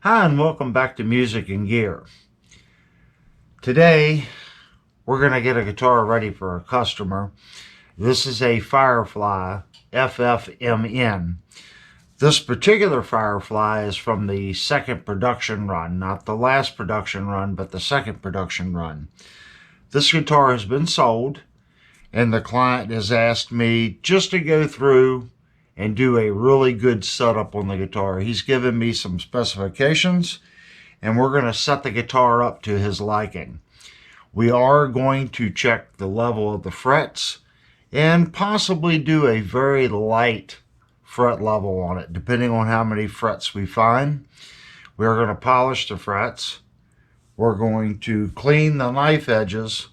Hi, and welcome back to Music and Gear. Today, we're going to get a guitar ready for a customer. This is a Firefly FFMN. This particular Firefly is from the second production run, not the last production run, but the second production run. This guitar has been sold, and the client has asked me just to go through and do a really good setup on the guitar. He's given me some specifications, and we're going to set the guitar up to his liking. We are going to check the level of the frets and possibly do a very light fret level on it, depending on how many frets we find. We're going to polish the frets. We're going to clean the knife edges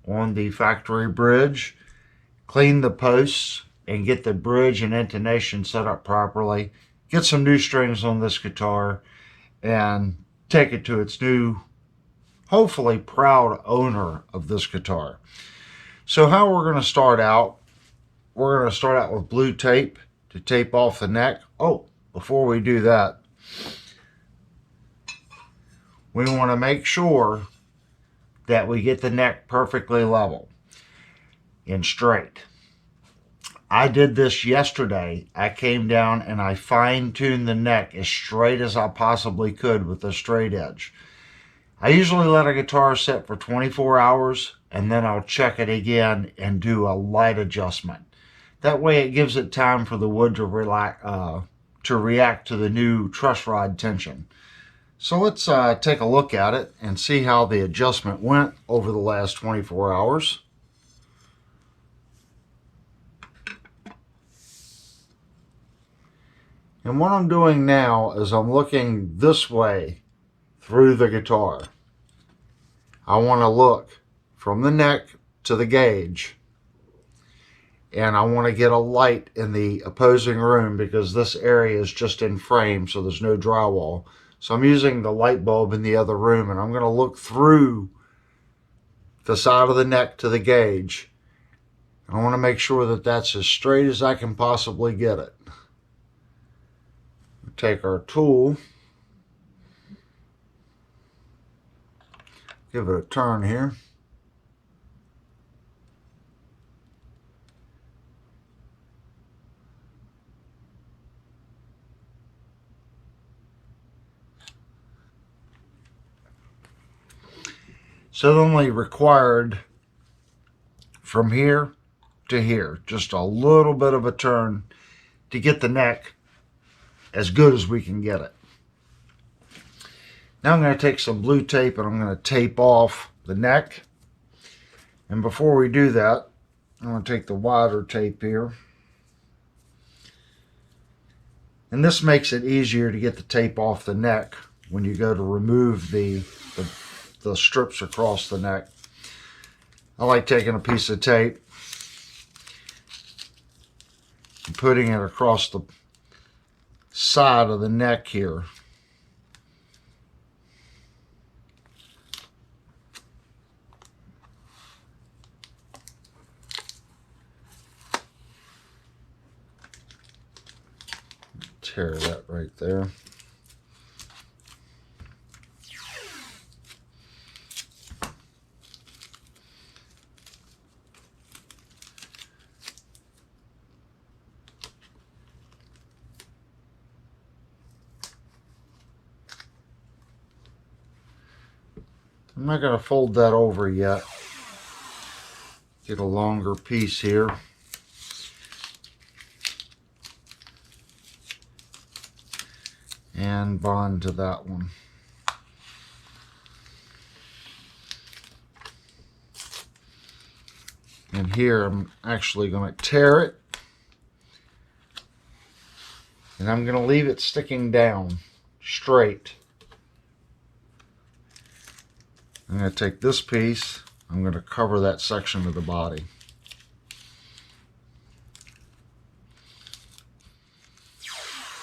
on the factory bridge, clean the posts, and get the bridge and intonation set up properly, get some new strings on this guitar, and take it to its new, hopefully proud owner of this guitar. So how we're going to start out, we're going to start out with blue tape to tape off the neck. Oh, before we do that, we want to make sure that we get the neck perfectly level and straight. I did this yesterday. I came down and I fine-tuned the neck as straight as I possibly could with a straight edge. I usually let a guitar sit for 24 hours and then I'll check it again and do a light adjustment. That way it gives it time for the wood to react to the new truss rod tension. So let's take a look at it and see how the adjustment went over the last 24 hours. And what I'm doing now is I'm looking this way through the guitar. I want to look from the neck to the gauge. And I want to get a light in the opposing room because this area is just in frame, so there's no drywall. So I'm using the light bulb in the other room, and I'm going to look through the side of the neck to the gauge. I want to make sure that that's as straight as I can possibly get it. Take our tool, give it a turn here. So only required from here to here, just a little bit of a turn to get the neck as good as we can get it. Now I'm going to take some blue tape and I'm going to tape off the neck. And before we do that, I'm going to take the wider tape here. And this makes it easier to get the tape off the neck when you go to remove the strips across the neck. I like taking a piece of tape and putting it across the side of the neck here. Tear that right there. I'm not going to fold that over yet. Get a longer piece here. And bond to that one. And here I'm actually going to tear it. And I'm going to leave it sticking down straight. I'm going to take this piece, I'm going to cover that section of the body.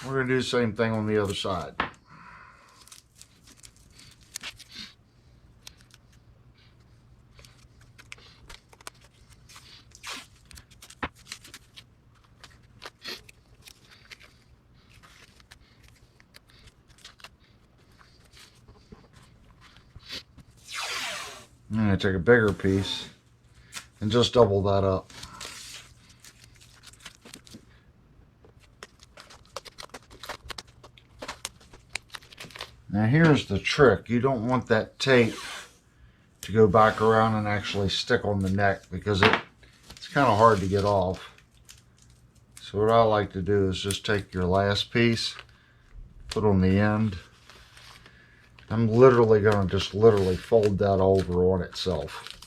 We're going to do the same thing on the other side. I'm going to take a bigger piece and just double that up. Now here's the trick. You don't want that tape to go back around and actually stick on the neck because it's kind of hard to get off. So what I like to do is just take your last piece, put on the end. I'm literally going to just fold that over on itself.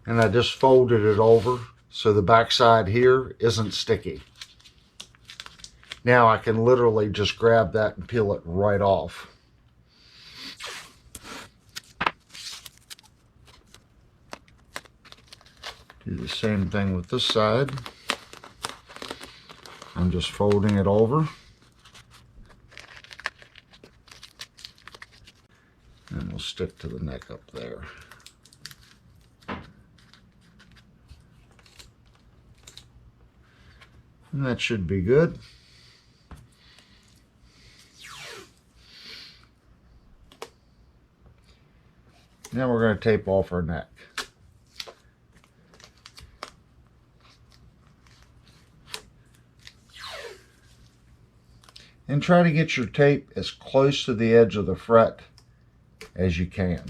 And I just folded it over so the back side here isn't sticky. Now I can literally just grab that and peel it right off. Do the same thing with this side. I'm just folding it over. And we'll stick to the neck up there. And that should be good. Now we're going to tape off our neck. And try to get your tape as close to the edge of the fret as you can.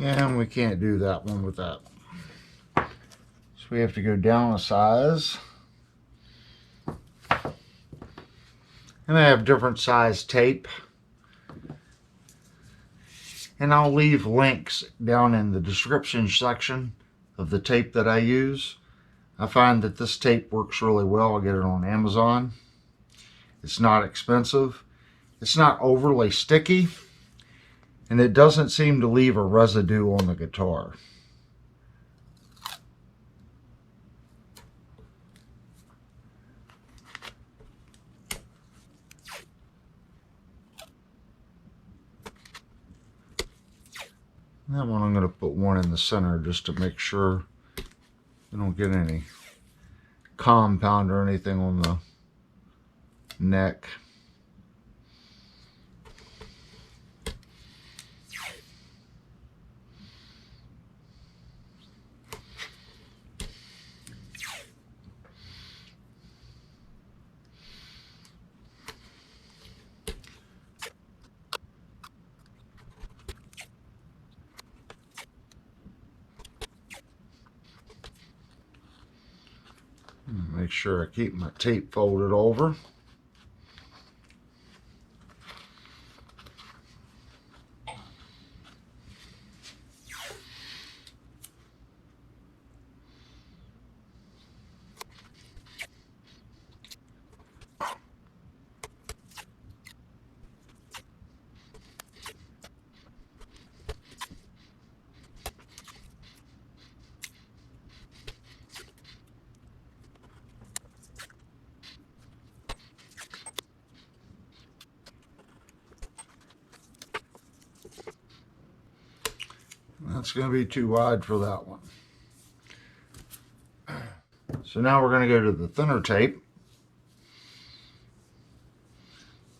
And we can't do that one with that. So we have to go down a size. And I have different size tape. And I'll leave links down in the description section of the tape that I use. I find that this tape works really well. I get it on Amazon. It's not expensive. It's not overly sticky. And it doesn't seem to leave a residue on the guitar. That one I'm going to put one in the center just to make sure we don't get any compound or anything on the neck. Make sure I keep my tape folded over. That's going to be too wide for that one. So now we're going to go to the thinner tape.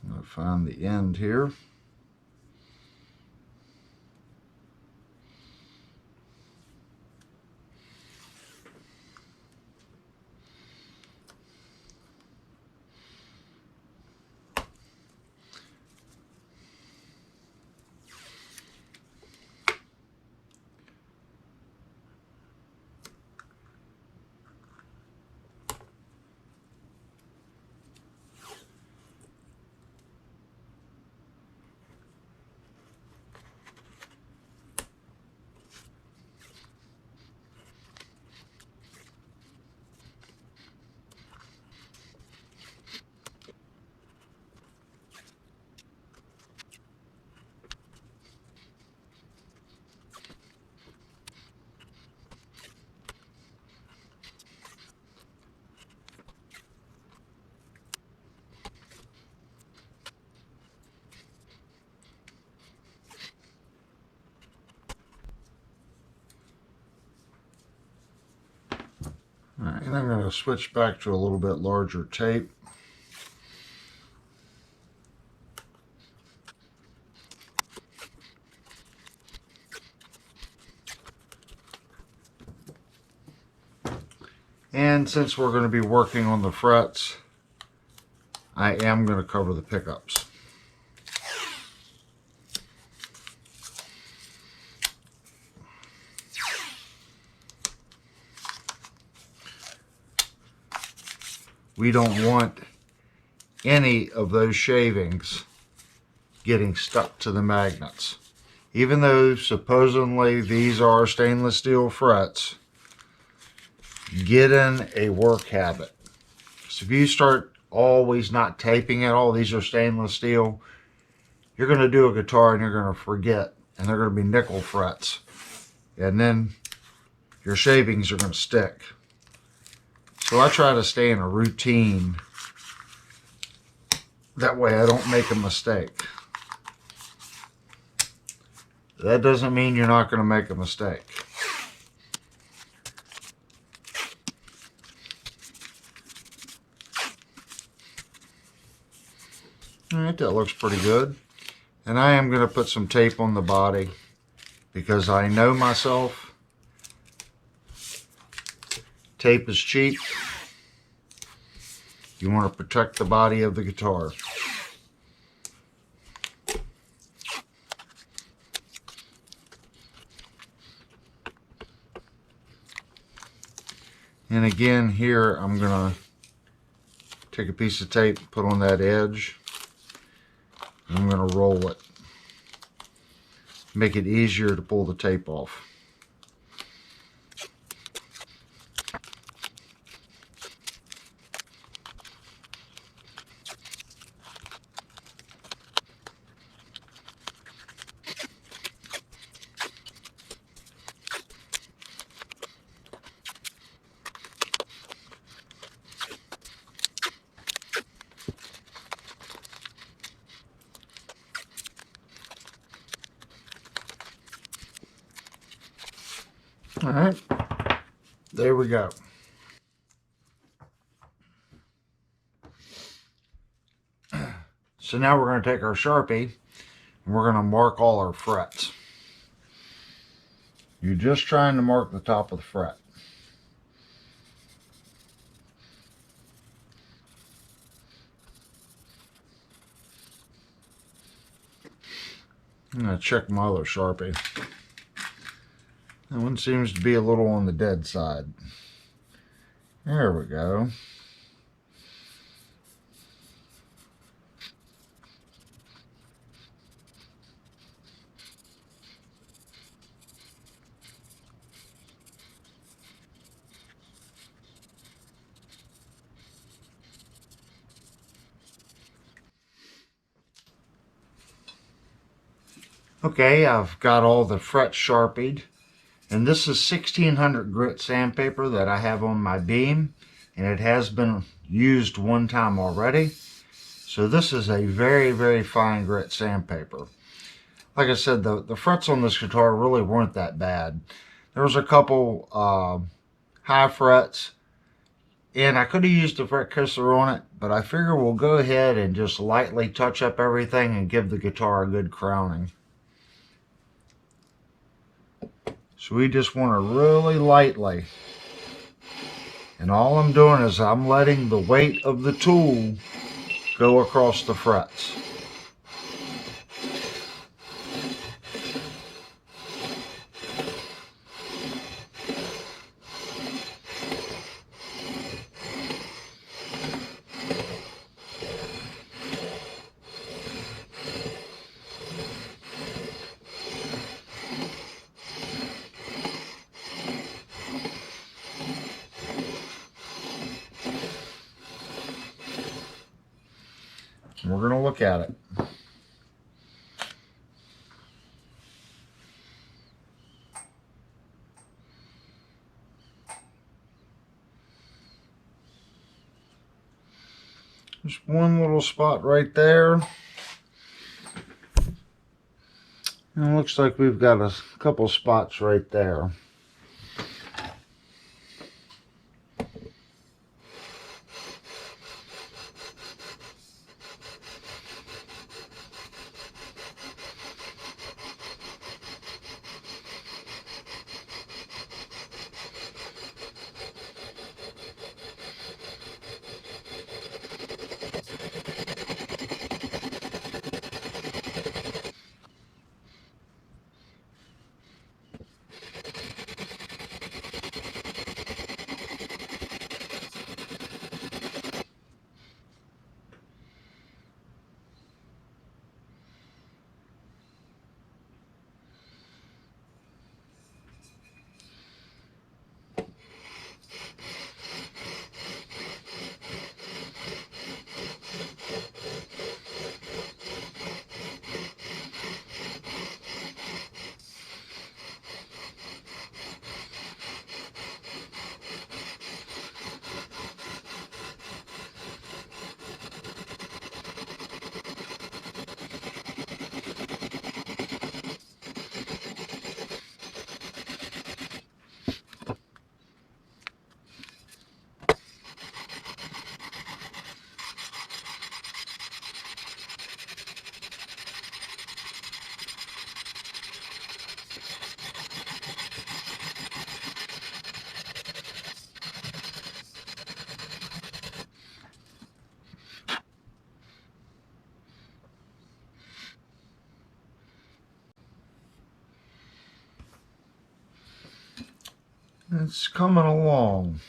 I'm going to find the end here. I'm going to switch back to a little bit larger tape. And since we're going to be working on the frets, I am going to cover the pickups. We don't want any of those shavings getting stuck to the magnets. Even though supposedly these are stainless steel frets, get in a work habit. So if you start always not taping at all, these are stainless steel, you're going to do a guitar and you're going to forget, and they're going to be nickel frets, and then your shavings are going to stick. So I try to stay in a routine. That way I don't make a mistake. That doesn't mean you're not going to make a mistake. Alright, that looks pretty good. And I am going to put some tape on the body because I know myself. Tape is cheap. You want to protect the body of the guitar. And again, here I'm going to take a piece of tape, put on that edge, and I'm going to roll it. Make it easier to pull the tape off. All right, there we go. So now we're going to take our Sharpie and we're going to mark all our frets. You're just trying to mark the top of the fret. I'm going to check my other Sharpie. That one seems to be a little on the dead side. There we go. Okay, I've got all the frets sharpied. And this is 1600 grit sandpaper that I have on my beam, and it has been used one time already. So this is a very, very fine grit sandpaper. Like I said, the frets on this guitar really weren't that bad. There was a couple high frets, and I could have used a fret kisser on it, but I figure we'll go ahead and just lightly touch up everything and give the guitar a good crowning. So we just want to really lightly, and all I'm doing is I'm letting the weight of the tool go across the frets. And we're going to look at it. Just one little spot right there. And it looks like we've got a couple spots right there. It's coming along.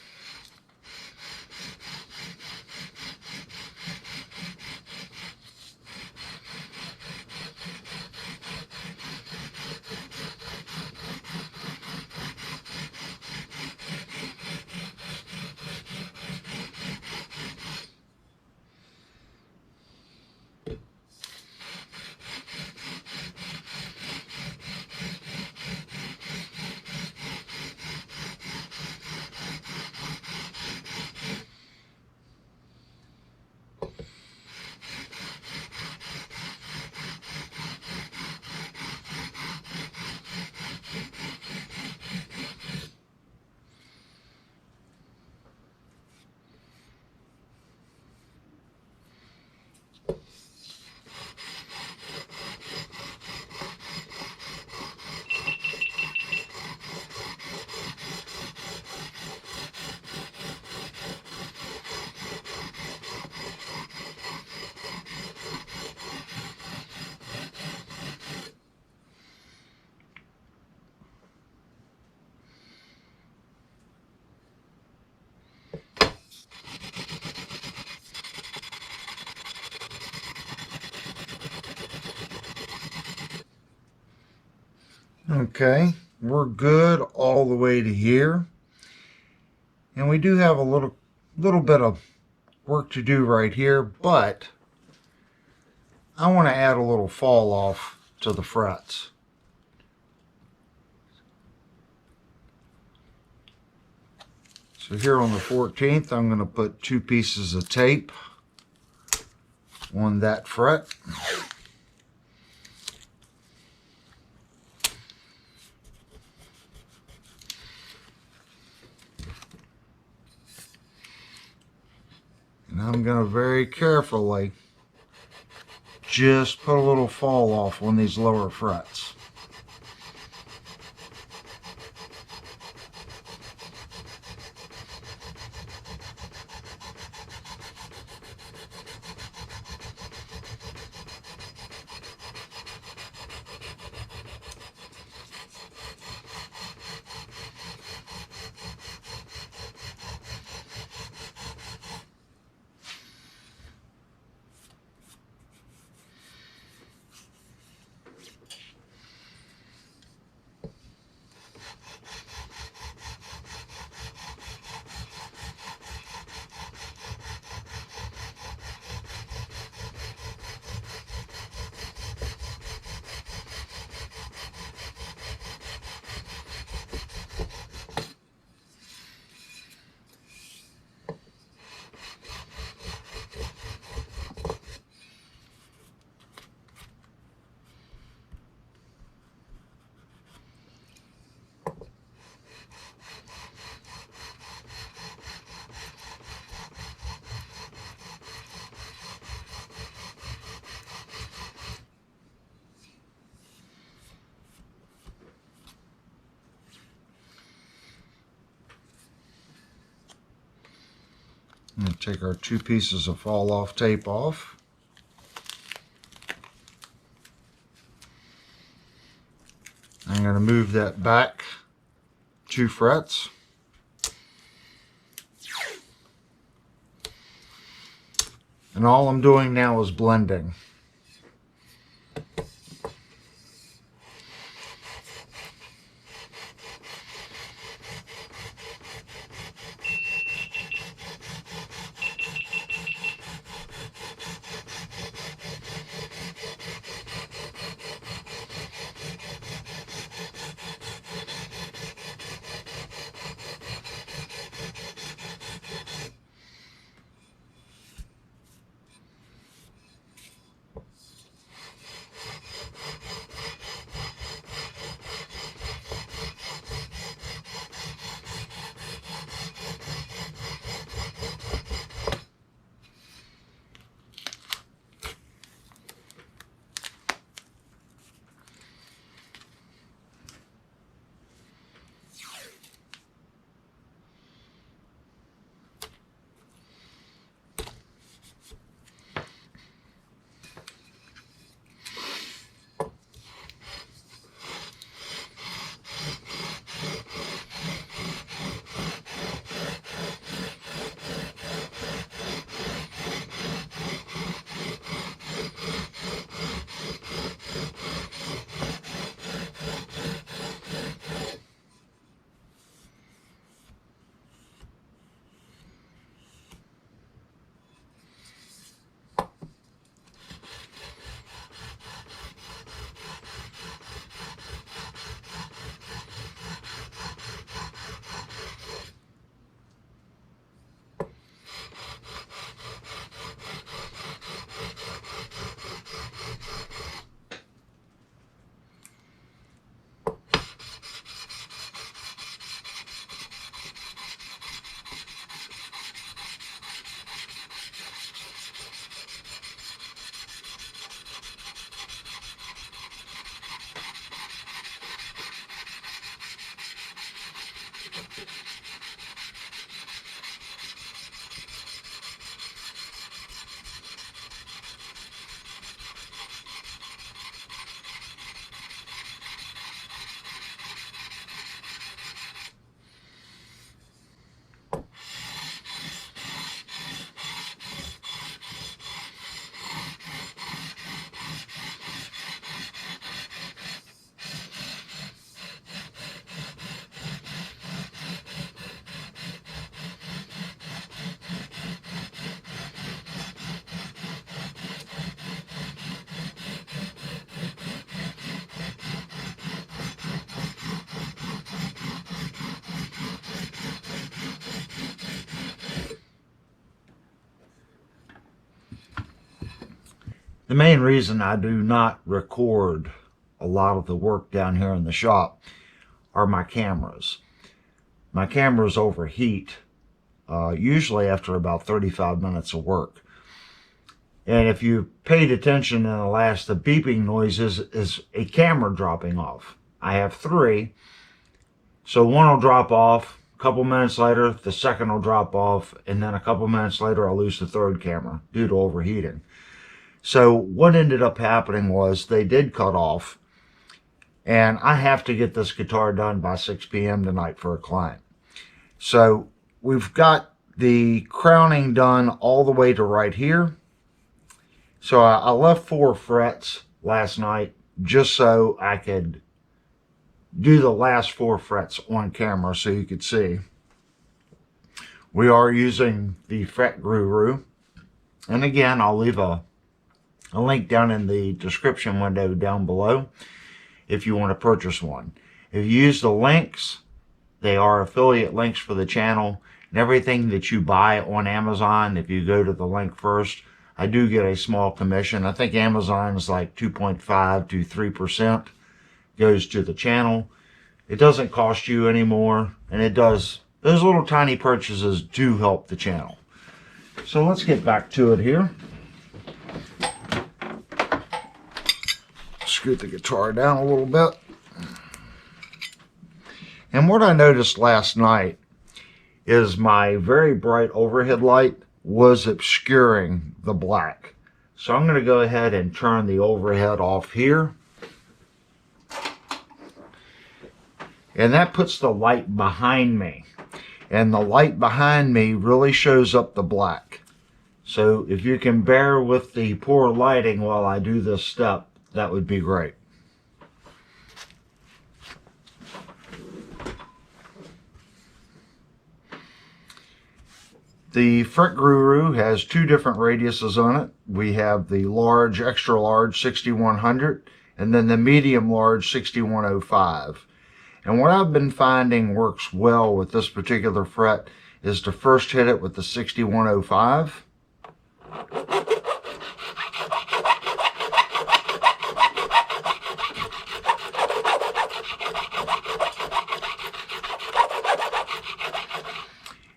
Okay, we're good all the way to here. And we do have a little bit of work to do right here, but I want to add a little fall off to the frets. So here on the 14th, I'm going to put 2 pieces of tape on that fret. And I'm going to very carefully just put a little fall off on these lower frets. I'm going to take our 2 pieces of fall off tape off. I'm going to move that back 2 frets. And all I'm doing now is blending. The main reason I do not record a lot of the work down here in the shop are my cameras. My cameras overheat usually after about 35 minutes of work. And if you paid attention in the last, the beeping noises is a camera dropping off. I have 3. So one will drop off, a couple minutes later, the second will drop off, and then a couple minutes later, I'll lose the 3rd camera due to overheating. So what ended up happening was they did cut off, and I have to get this guitar done by 6 p.m. tonight for a client. So we've got the crowning done all the way to right here. So I left 4 frets last night just so I could do the last 4 frets on camera so you could see. We are using the Fret Guru. And again, I'll leave a link down in the description window down below if you want to purchase one. If you use the links, they are affiliate links for the channel. And everything that you buy on Amazon, if you go to the link first, I do get a small commission. I think Amazon is like 2.5 to 3% goes to the channel. It doesn't cost you anymore, and it does. Those little tiny purchases do help the channel. So let's get back to it here. Scoot the guitar down a little bit. And what I noticed last night is my very bright overhead light was obscuring the black. So I'm going to go ahead and turn the overhead off here. And that puts the light behind me. And the light behind me really shows up the black. So if you can bear with the poor lighting while I do this step, that would be great. The Fret Guru has 2 different radiuses on it. We have the large, extra large 6100 and then the medium large 6105. And what I've been finding works well with this particular fret is to first hit it with the 6105.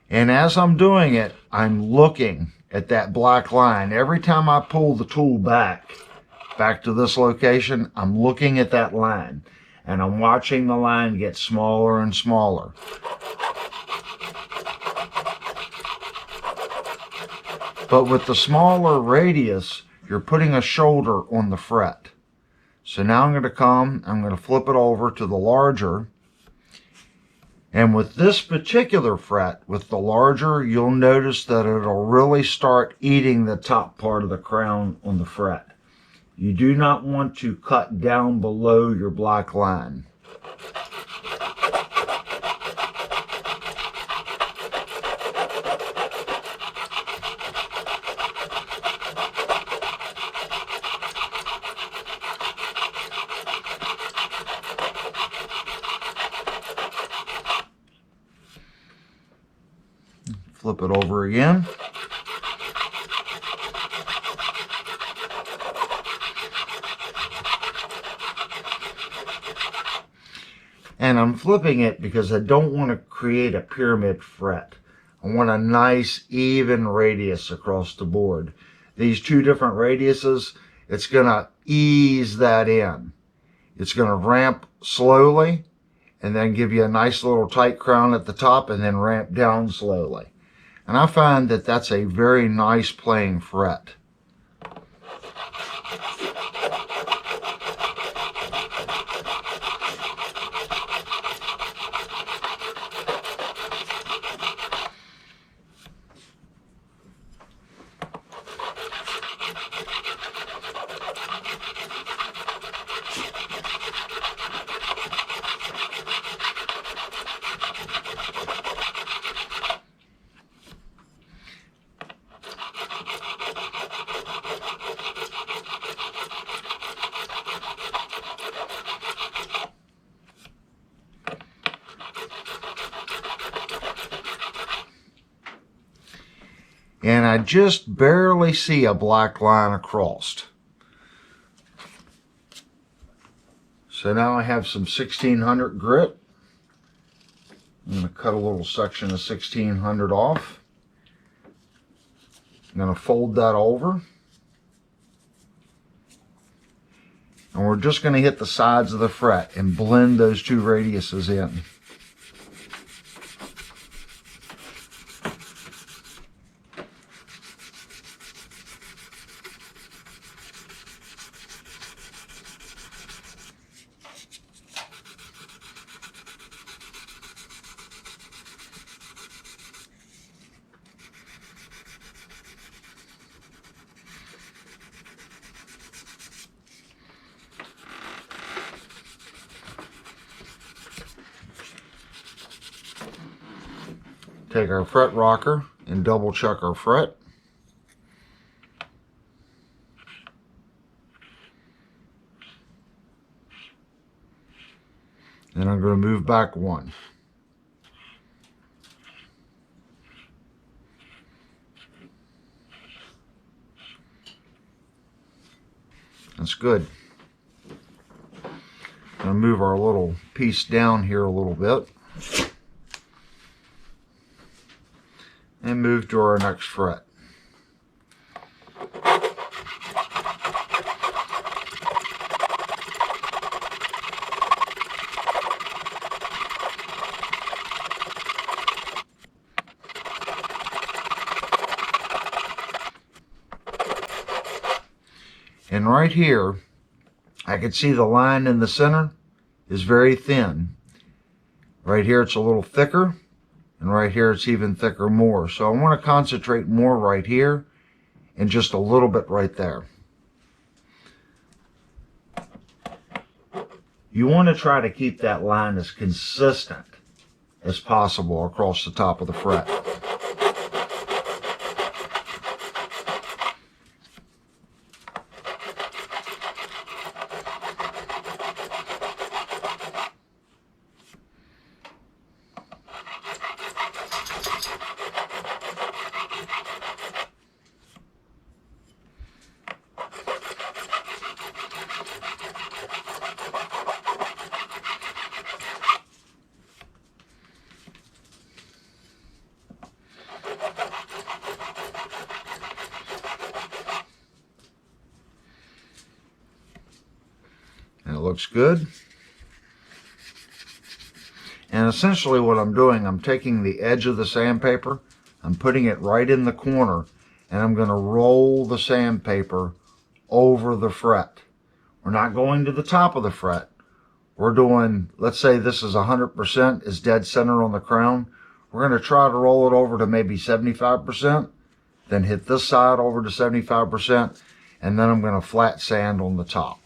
And as I'm doing it, I'm looking at that black line. Every time I pull the tool back to this location, I'm looking at that line. And I'm watching the line get smaller and smaller. But with the smaller radius, you're putting a shoulder on the fret. So now I'm going to flip it over to the larger. And with this particular fret, with the larger, you'll notice that it'll really start eating the top part of the crown on the fret. You do not want to cut down below your black line. Flip it over again. And I'm flipping it because I don't want to create a pyramid fret. I want a nice even radius across the board. These 2 different radiuses, it's going to ease that in. It's going to ramp slowly and then give you a nice little tight crown at the top and then ramp down slowly. And I find that that's a very nice playing fret. And I just barely see a black line across. So now I have some 1600 grit. I'm going to cut a little section of 1600 off. I'm going to fold that over. And we're just going to hit the sides of the fret and blend those two radiuses in. Take our fret rocker and double check our fret. And I'm going to move back one. That's good. I'm going to move our little piece down here a little bit. And move to our next fret. And right here, I can see the line in the center is very thin. Right here it's a little thicker. And right here it's even thicker more. So I want to concentrate more right here and just a little bit right there. You want to try to keep that line as consistent as possible across the top of the fret. And it looks good. And essentially what I'm doing, I'm taking the edge of the sandpaper, I'm putting it right in the corner, and I'm going to roll the sandpaper over the fret. We're not going to the top of the fret. We're doing, let's say this is 100%, is dead center on the crown. We're going to try to roll it over to maybe 75%, then hit this side over to 75%, and then I'm going to flat sand on the top.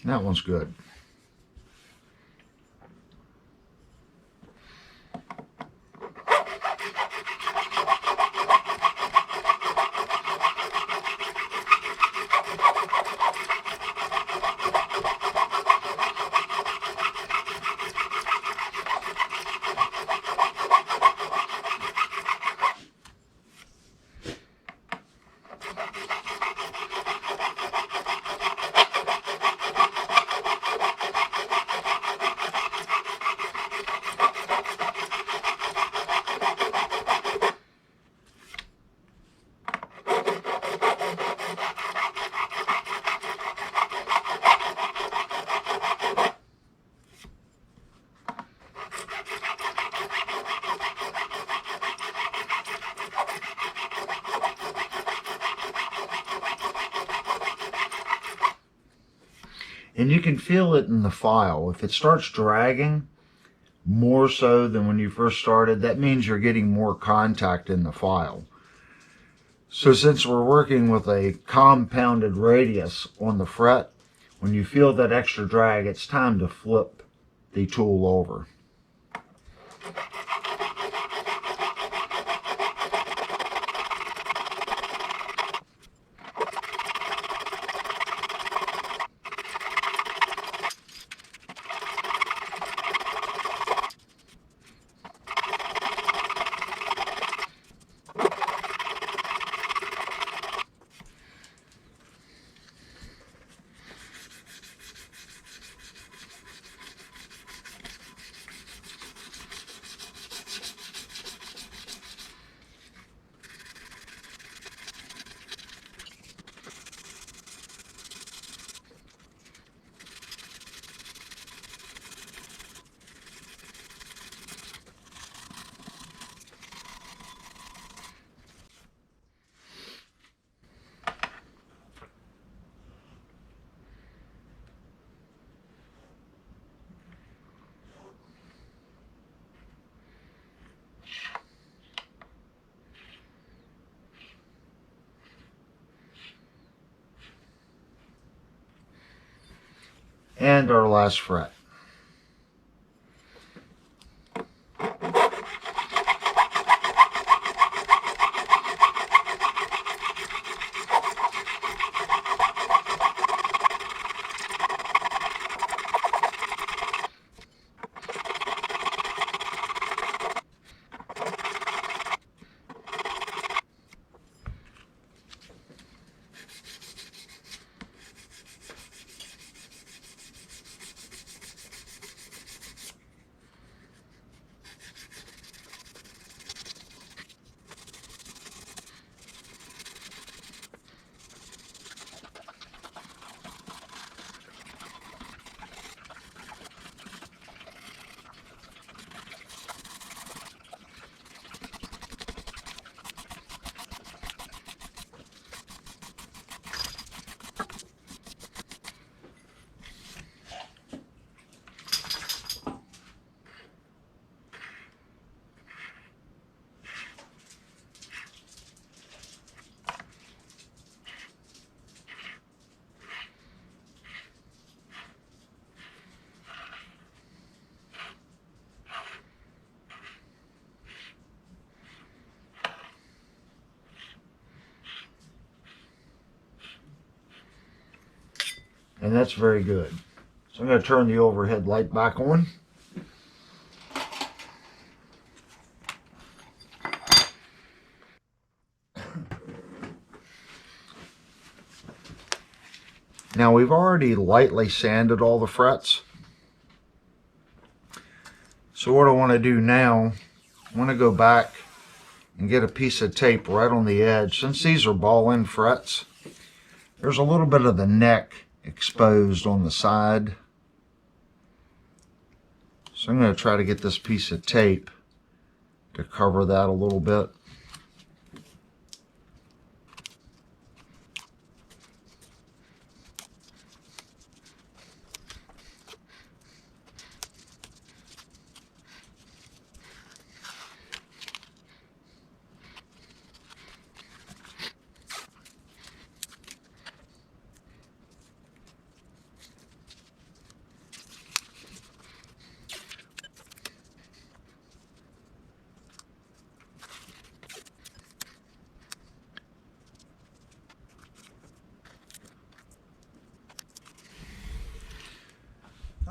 That one's good. And you can feel it in the file. If it starts dragging more so than when you first started, that means you're getting more contact in the file. So since we're working with a compounded radius on the fret, when you feel that extra drag, it's time to flip the tool over. And our last fret. And that's very good. So I'm going to turn the overhead light back on. Now we've already lightly sanded all the frets. So what I want to do now, I want to go back and get a piece of tape right on the edge. Since these are ball-end frets, there's a little bit of the neck exposed on the side. So I'm going to try to get this piece of tape to cover that a little bit.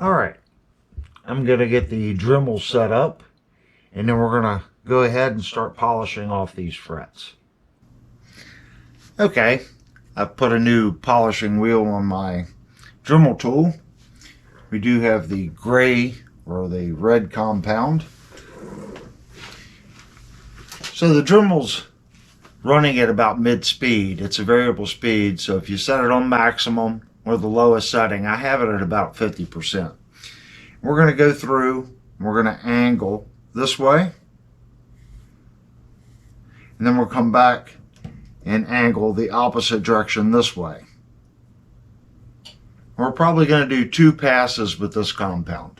All right, I'm going to get the Dremel set up, and then we're going to go ahead and start polishing off these frets. Okay, I've put a new polishing wheel on my Dremel tool. We do have the gray or the red compound. So the Dremel's running at about mid-speed. It's a variable speed, so if you set it on maximum or the lowest setting, I have it at about 50%. We're going to go through, we're going to angle this way, and then we'll come back and angle the opposite direction this way. We're probably going to do 2 passes with this compound.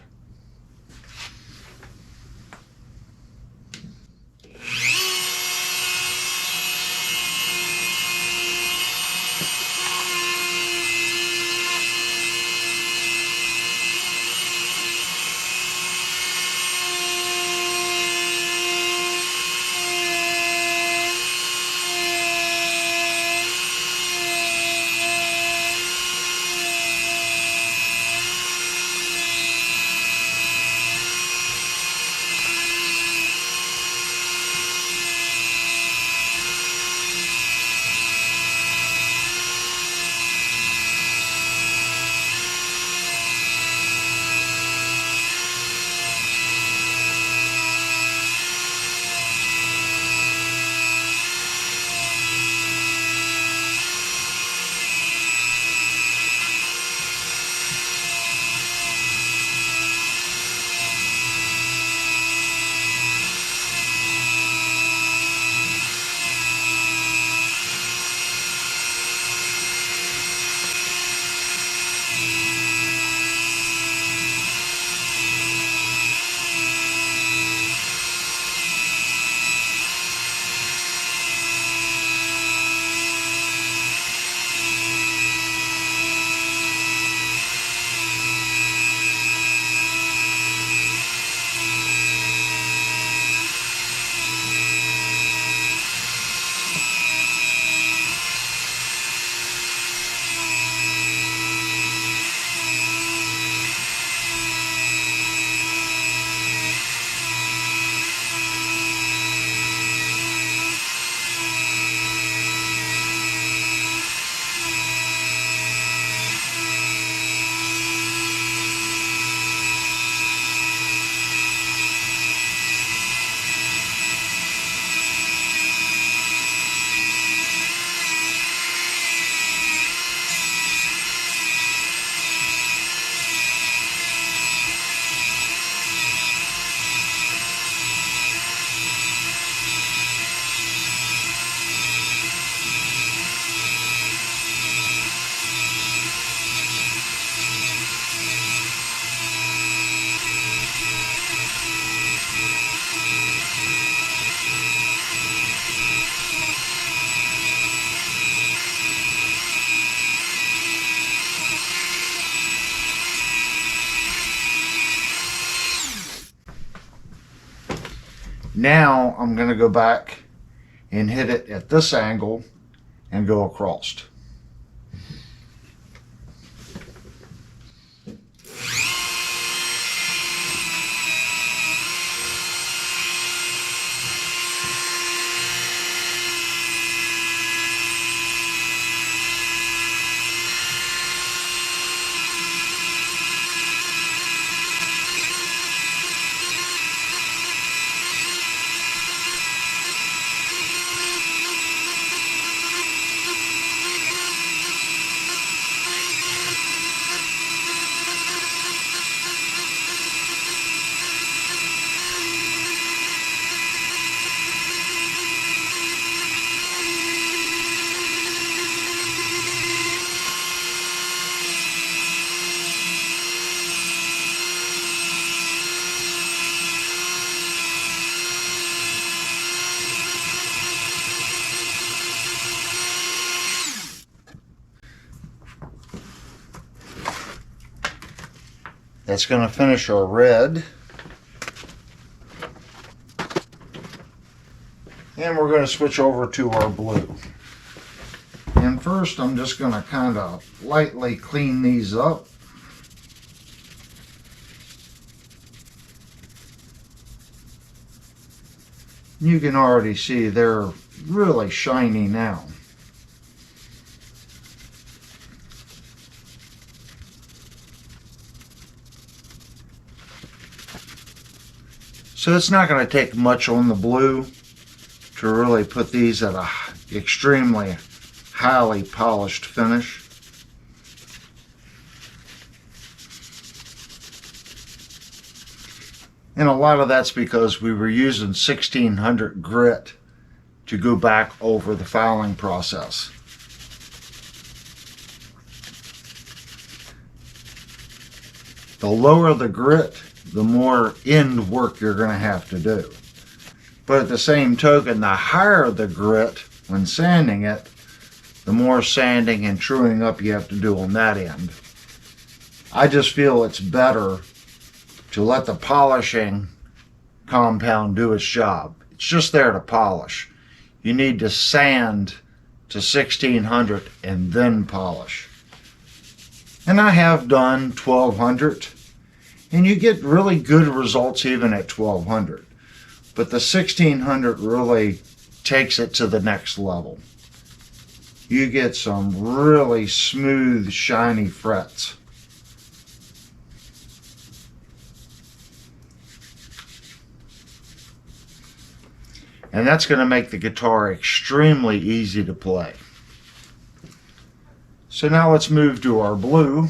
Now I'm going to go back and hit it at this angle and go across. That's going to finish our red. And we're going to switch over to our blue. And first I'm just going to kind of lightly clean these up. You can already see they're really shiny now. So it's not going to take much on the blue to really put these at a extremely highly polished finish. And a lot of that's because we were using 1600 grit to go back over the filing process. The lower the grit, the more end work you're going to have to do. But at the same token, the higher the grit when sanding it, the more sanding and truing up you have to do on that end. I just feel it's better to let the polishing compound do its job. It's just there to polish. You need to sand to 1600 and then polish. And I have done 1200, and you get really good results even at 1200. But the 1600 really takes it to the next level. You get some really smooth, shiny frets. And that's going to make the guitar extremely easy to play. So now let's move to our blue.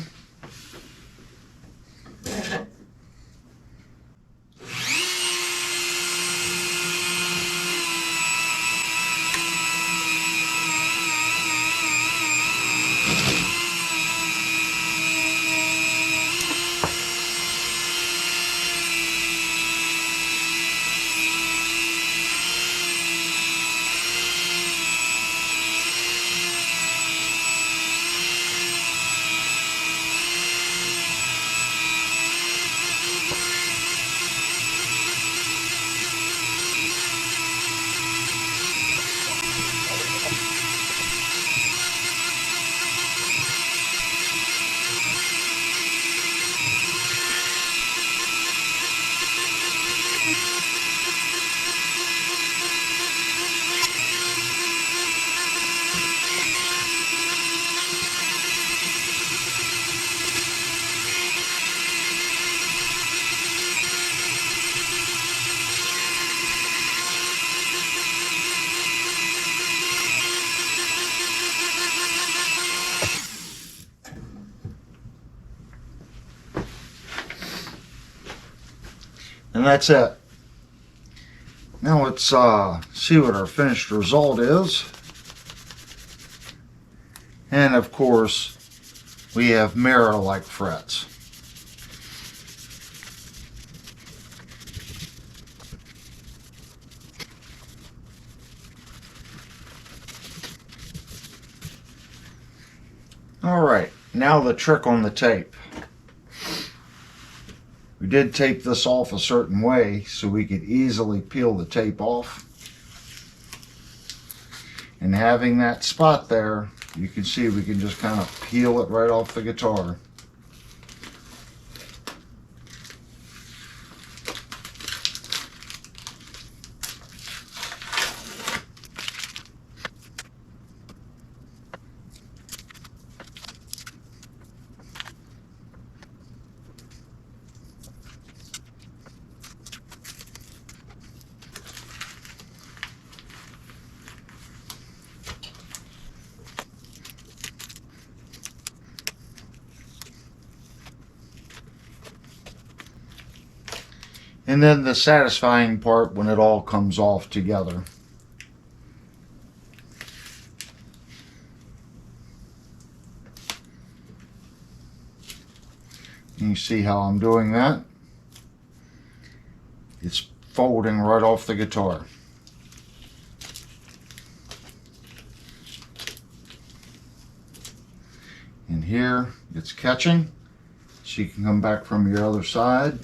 And that's it. Now let's see what our finished result is. And of course, we have mirror-like frets. All right, now the trick on the tape. We did tape this off a certain way so we could easily peel the tape off. And having that spot there, you can see we can just kind of peel it right off the guitar. And then the satisfying part when it all comes off together. And you see how I'm doing that? It's folding right off the guitar. And here it's catching, so you can come back from your other side.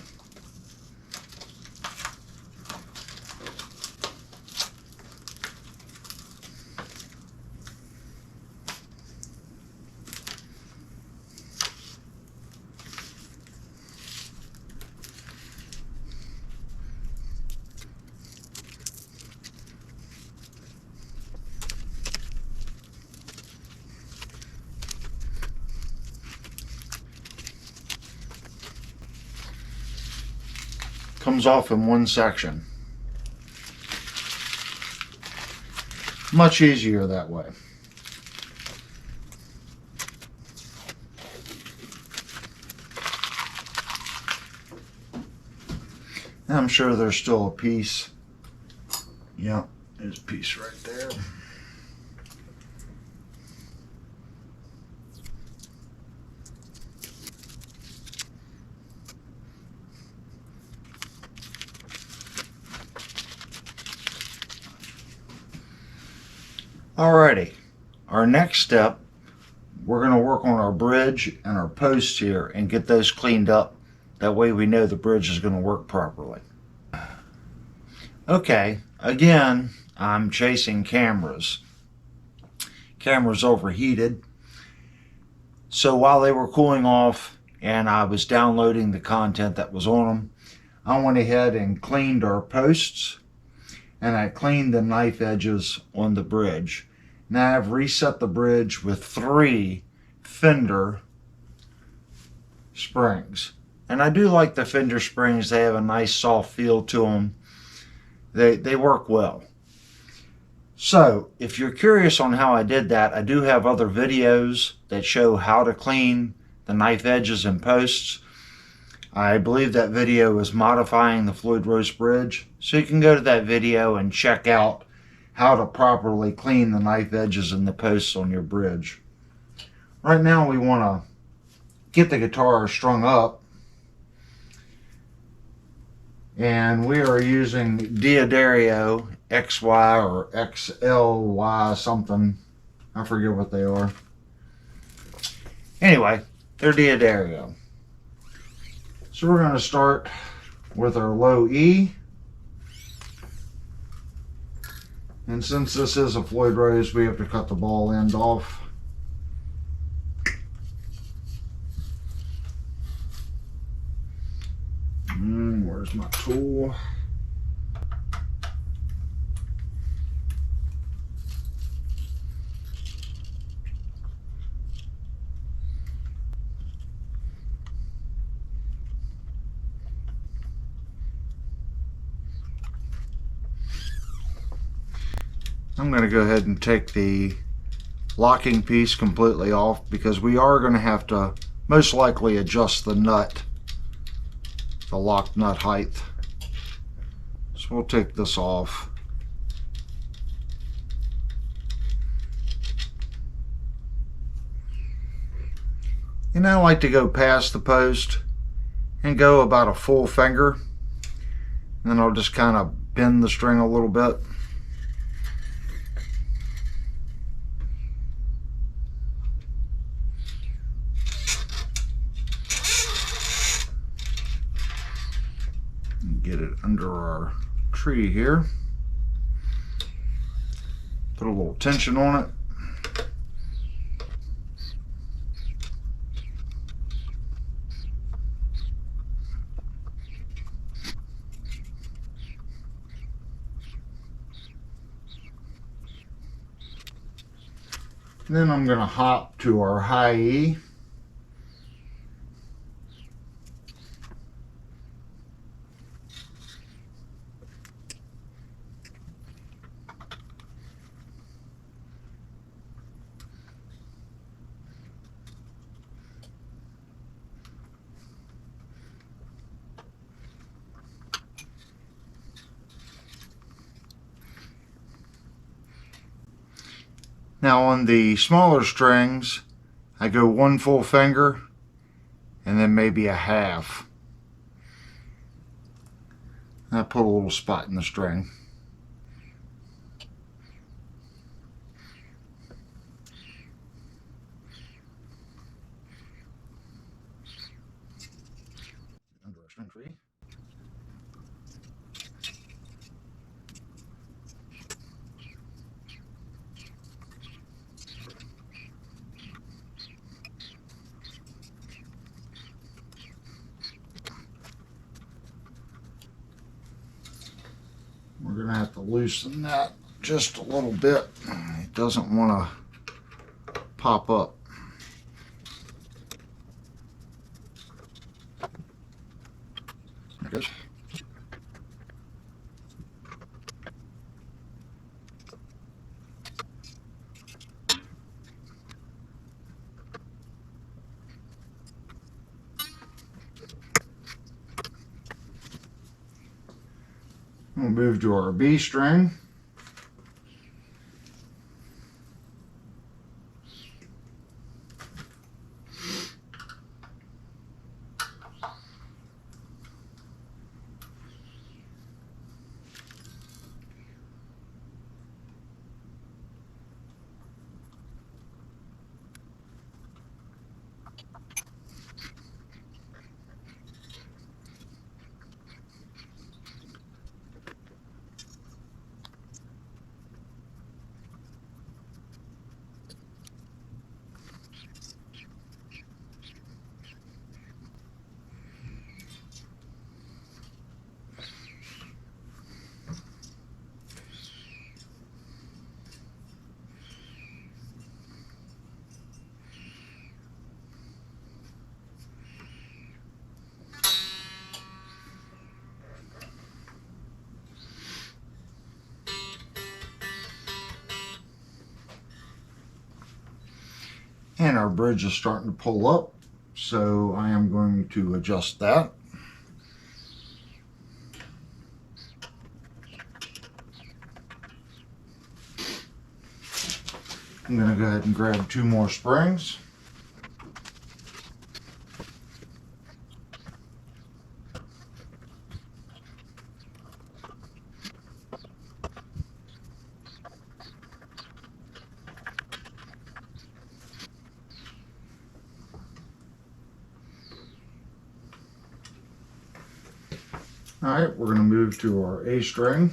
Comes off in one section. Much easier that way. I'm sure there's still a piece. Yeah, there's a piece right there. Alrighty, our next step, we're going to work on our bridge and our posts here and get those cleaned up. That way we know the bridge is going to work properly. Okay, again, I'm chasing cameras. Cameras overheated. So while they were cooling off and I was downloading the content that was on them, I went ahead and cleaned our posts and I cleaned the knife edges on the bridge. Now I've reset the bridge with 3 fender springs. And I do like the fender springs. They have a nice soft feel to them. They work well. So if you're curious on how I did that, I do have other videos that show how to clean the knife edges and posts. I believe that video is modifying the Floyd Rose bridge. So you can go to that video and check out how to properly clean the knife edges and the posts on your bridge. Right now we want to get the guitar strung up. And we are using Diodario XY or XLY something. I forget what they are. Anyway, they're Diodario. So we're going to start with our low E. And since this is a Floyd Rose, we have to cut the ball end off. Where's my tool? I'm going to go ahead and take the locking piece completely off because we are going to have to most likely adjust the nut, the lock nut height. So we'll take this off. And I like to go past the post and go about a full finger. And then I'll just kind of bend the string a little bit. Get it under our tree here. Put a little tension on it. And then I'm going to hop to our high E. Now on the smaller strings, I go 1 full finger and then maybe a half. And I put a little spot in the string. Under our string tree. We're going to have to loosen that just a little bit. It doesn't want to pop up. There it goes. We'll move to our B string. And our bridge is starting to pull up, so I am going to adjust that. I'm going to go ahead and grab 2 more springs. Alright, we're going to move to our A string.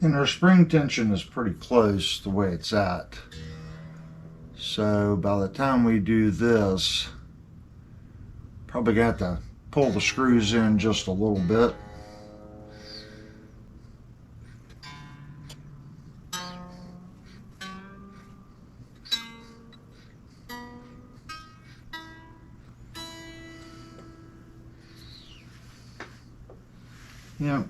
And our spring tension is pretty close the way it's at. So by the time we do this, probably got to pull the screws in just a little bit. Yeah.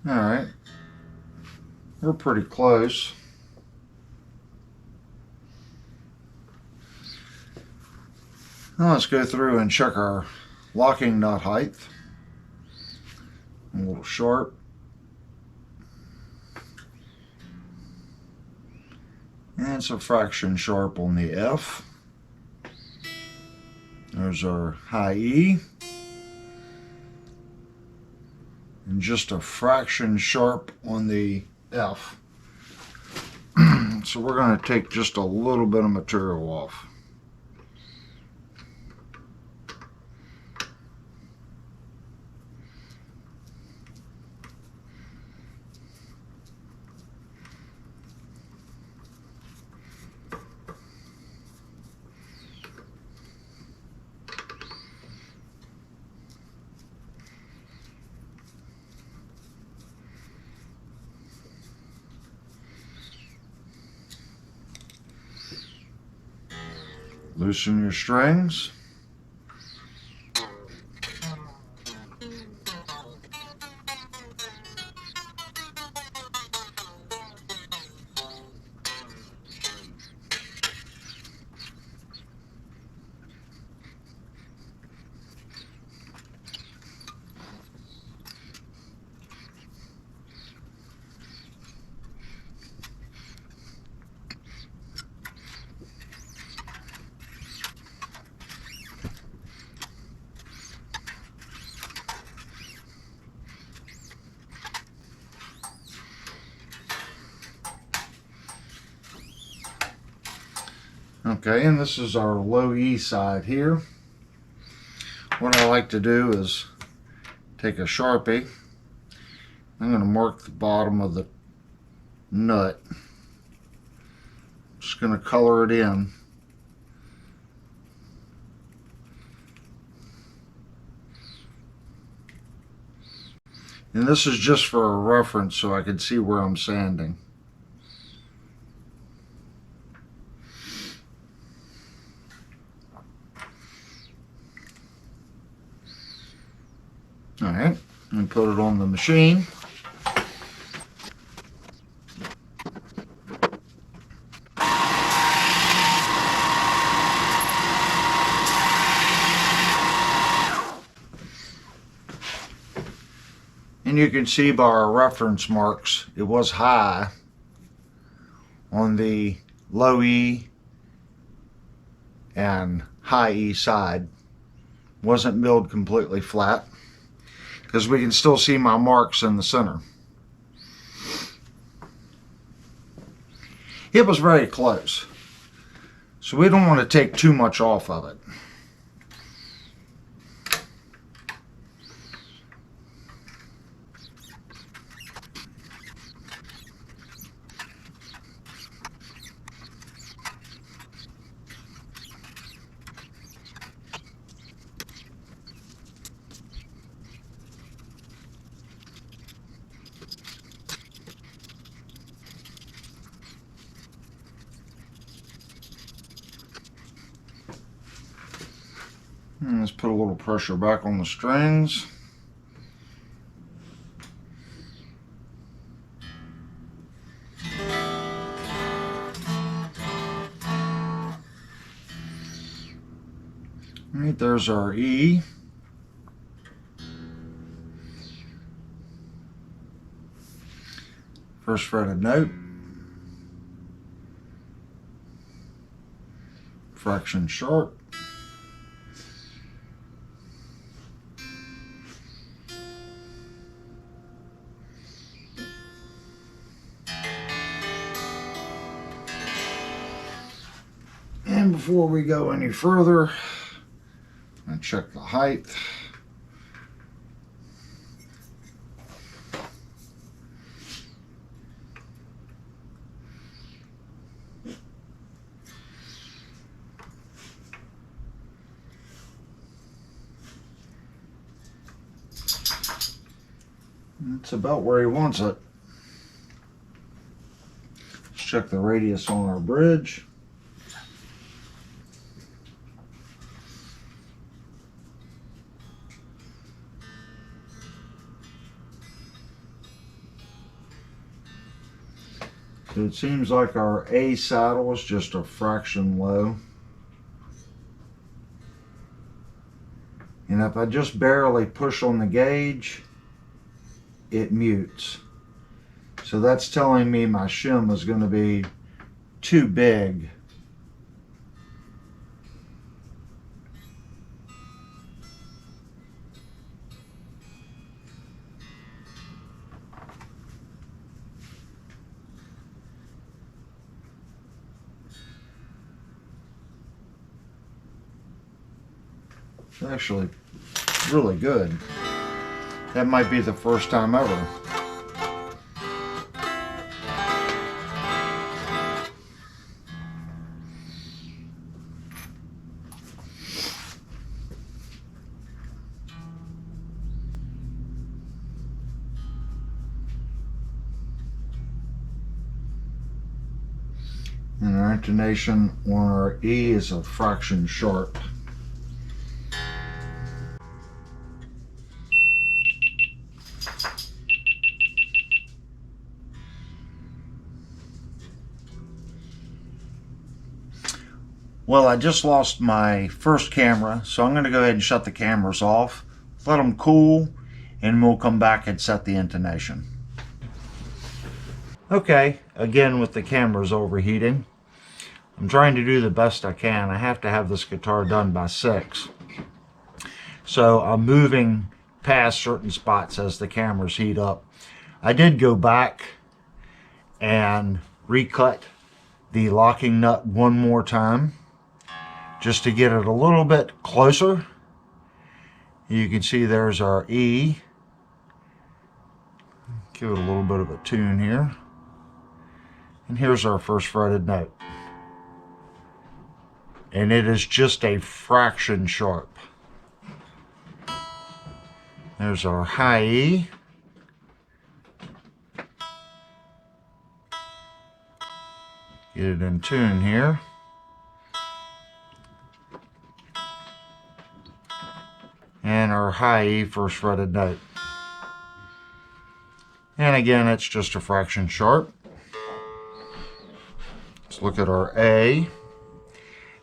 All right. We're pretty close. Now let's go through and check our locking nut height. A little sharp. And it's a fraction sharp on the F. There's our high E. And just a fraction sharp on the F. So we're going to take just a little bit of material off. Loosen your strings. Okay, and this is our low E side here. What I like to do is take a Sharpie. I'm going to mark the bottom of the nut. Just going to color it in. And this is just for a reference so I can see where I'm sanding. Alright, and put it on the machine. And you can see by our reference marks, it was high on the low E and high E side. Wasn't milled completely flat, because we can still see my marks in the center. It was very close, so we don't want to take too much off of it. And let's put a little pressure back on the strings. All right, there's our E. First fretted note. Fraction sharp. And before we go any further, I check the height. It's about where he wants it. Let's check the radius on our bridge. So it seems like our A saddle is just a fraction low. And if I just barely push on the gauge, it mutes. So that's telling me my shim is going to be too big. It's actually really good. That might be the first time ever. And our intonation on our E is a fraction sharp. Well, I just lost my first camera, so I'm going to go ahead and shut the cameras off, let them cool, and we'll come back and set the intonation. Okay, again with the cameras overheating. I'm trying to do the best I can. I have to have this guitar done by 6. So I'm moving past certain spots as the cameras heat up. I did go back and recut the locking nut one more time just to get it a little bit closer. You can see there's our E. Give it a little bit of a tune here. And here's our first fretted note. And it is just a fraction sharp. There's our high E. Get it in tune here. And our high E first fretted note. And again, it's just a fraction sharp. Let's look at our A.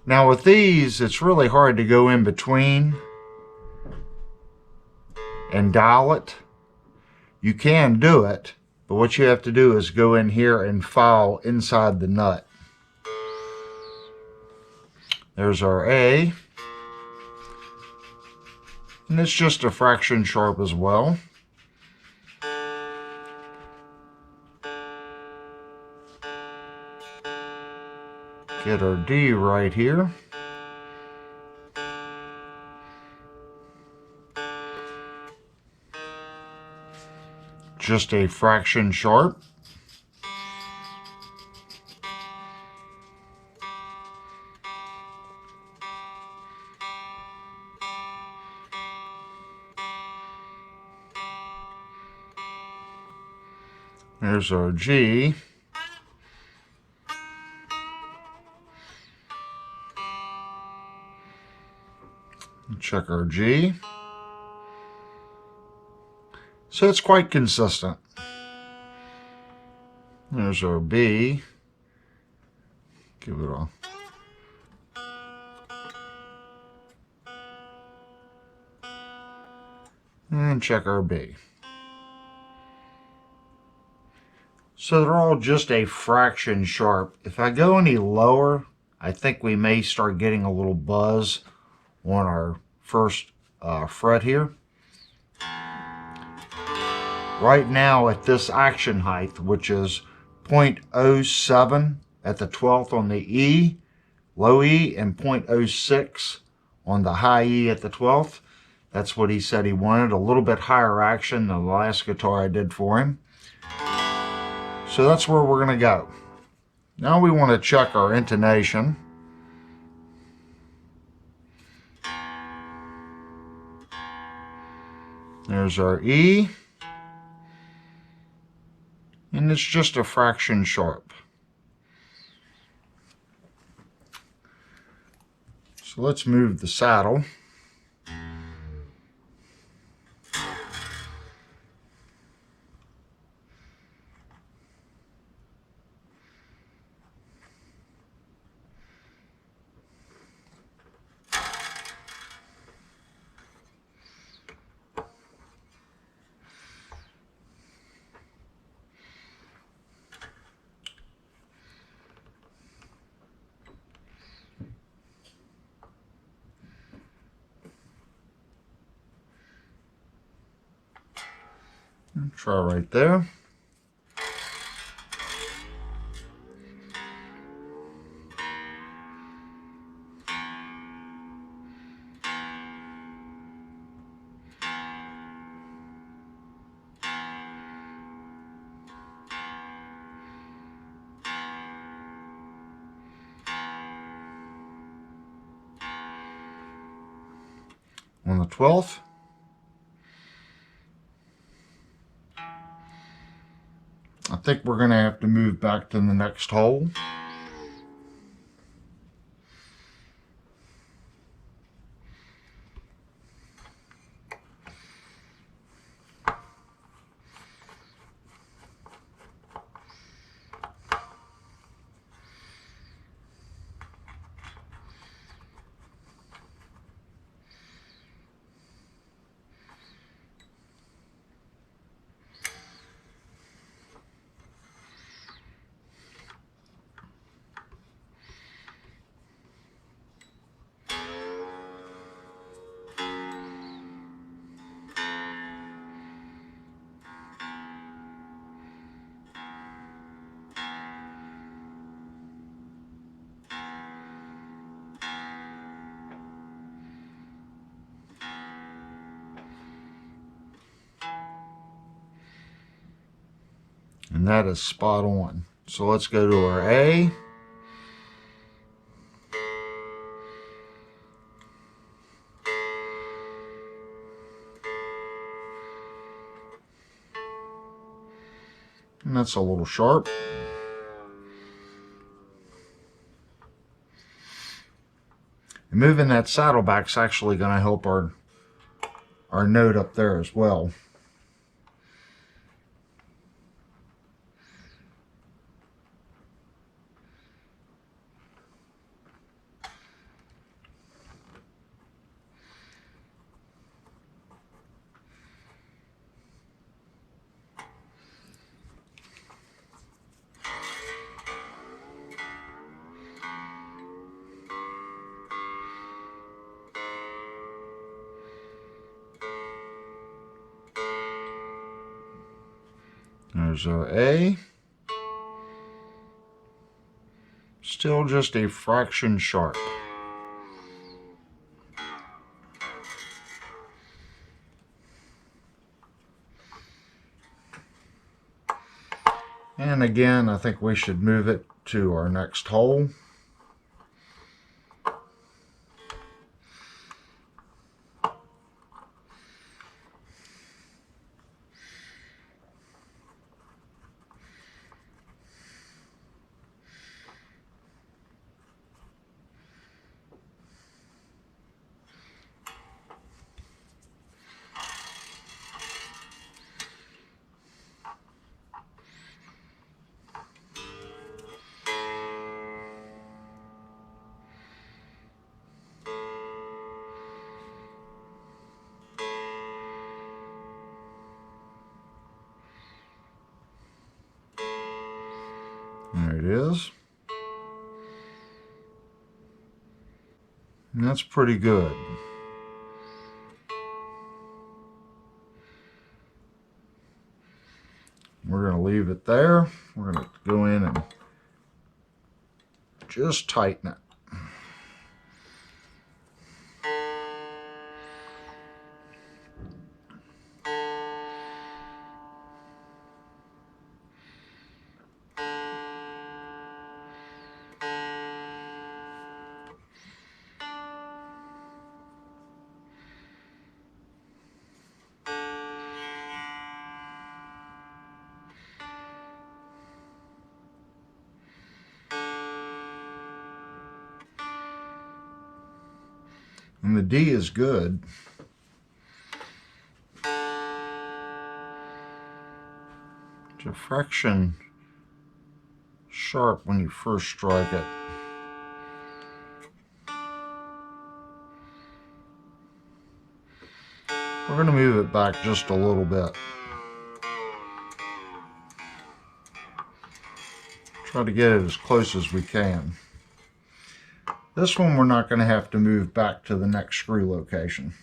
Now with these, it's really hard to go in between and dial it. You can do it, but what you have to do is go in here and file inside the nut. There's our A. And it's just a fraction sharp as well. Get our D right here. Just a fraction sharp. There's our G. Check our G. So it's quite consistent. There's our B. Give it a and check our B. So they're all just a fraction sharp. If I go any lower, I think we may start getting a little buzz on our first fret here. Right now at this action height, which is 0.07 at the 12th on the E, low E, and 0.06 on the high E at the 12th. That's what he said he wanted, a little bit higher action than the last guitar I did for him. So that's where we're going to go. Now we want to check our intonation. There's our E. And it's just a fraction sharp. So let's move the saddle. Try right there. On the 12th. I think we're going to have to move back to the next hole. And that is spot on. So let's go to our A. And that's a little sharp. And moving that saddleback's actually going to help our note up there as well. There's our A. Still just a fraction sharp. And again, I think we should move it to our next hole. There it is. And that's pretty good. We're going to leave it there. We're going to go in and just tighten it. And the D is good. It's a fraction sharp when you first strike it. We're going to move it back just a little bit. Try to get it as close as we can. This one we're not going to have to move back to the next screw location.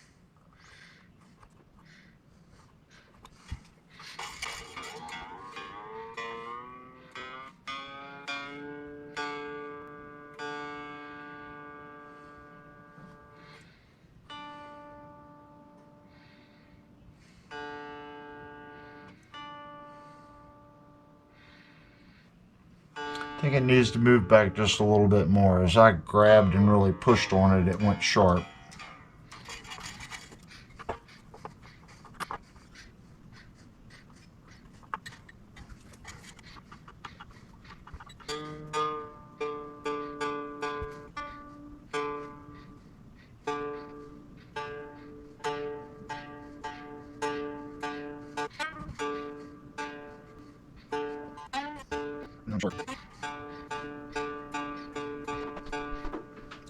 I think it needs to move back just a little bit more. As I grabbed and really pushed on it, it went sharp.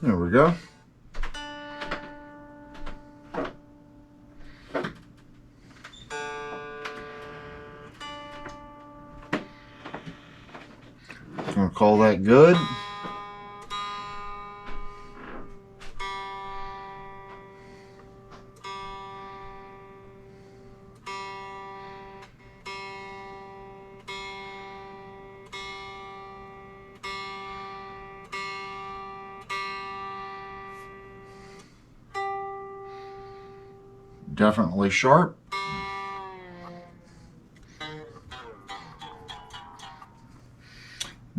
There we go. I'm going to call that good. Definitely sharp.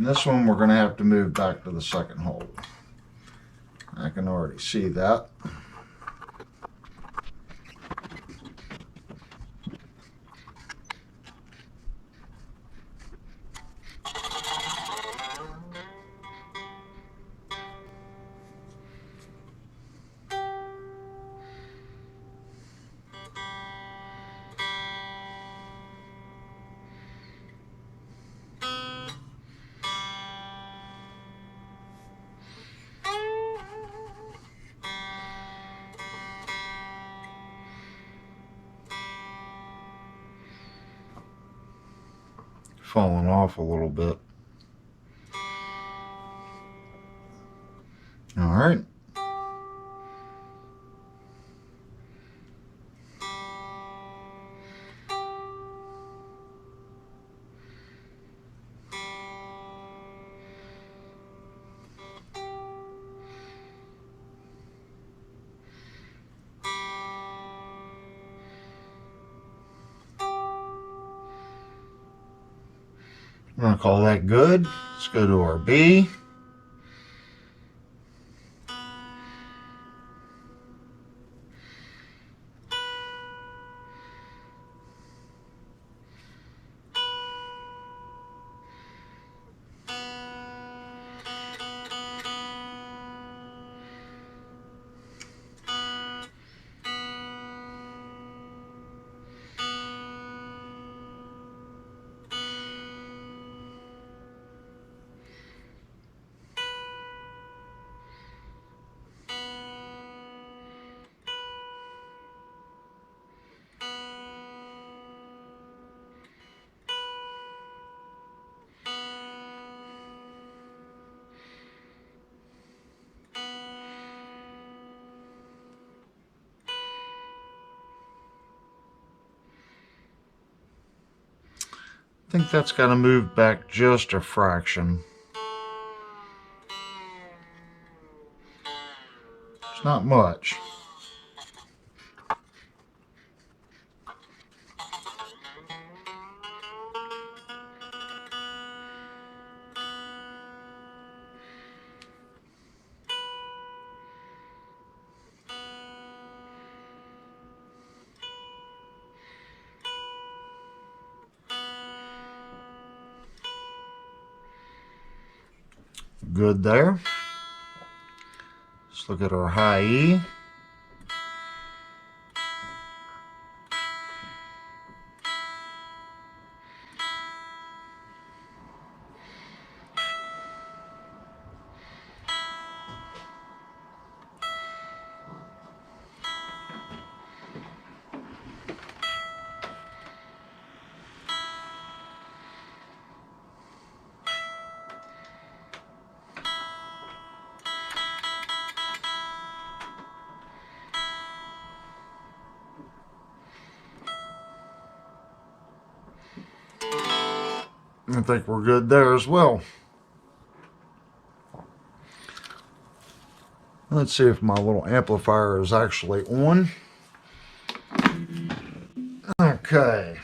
And this one we're going to have to move back to the second hole. I can already see that. Falling off a little bit. All right. We're going to call that good. Let's go to our B. I think that's got to move back just a fraction. It's not much. Good there. Let's look at our high E. I think we're good there as well. Let's see if my little amplifier is actually on. Okay.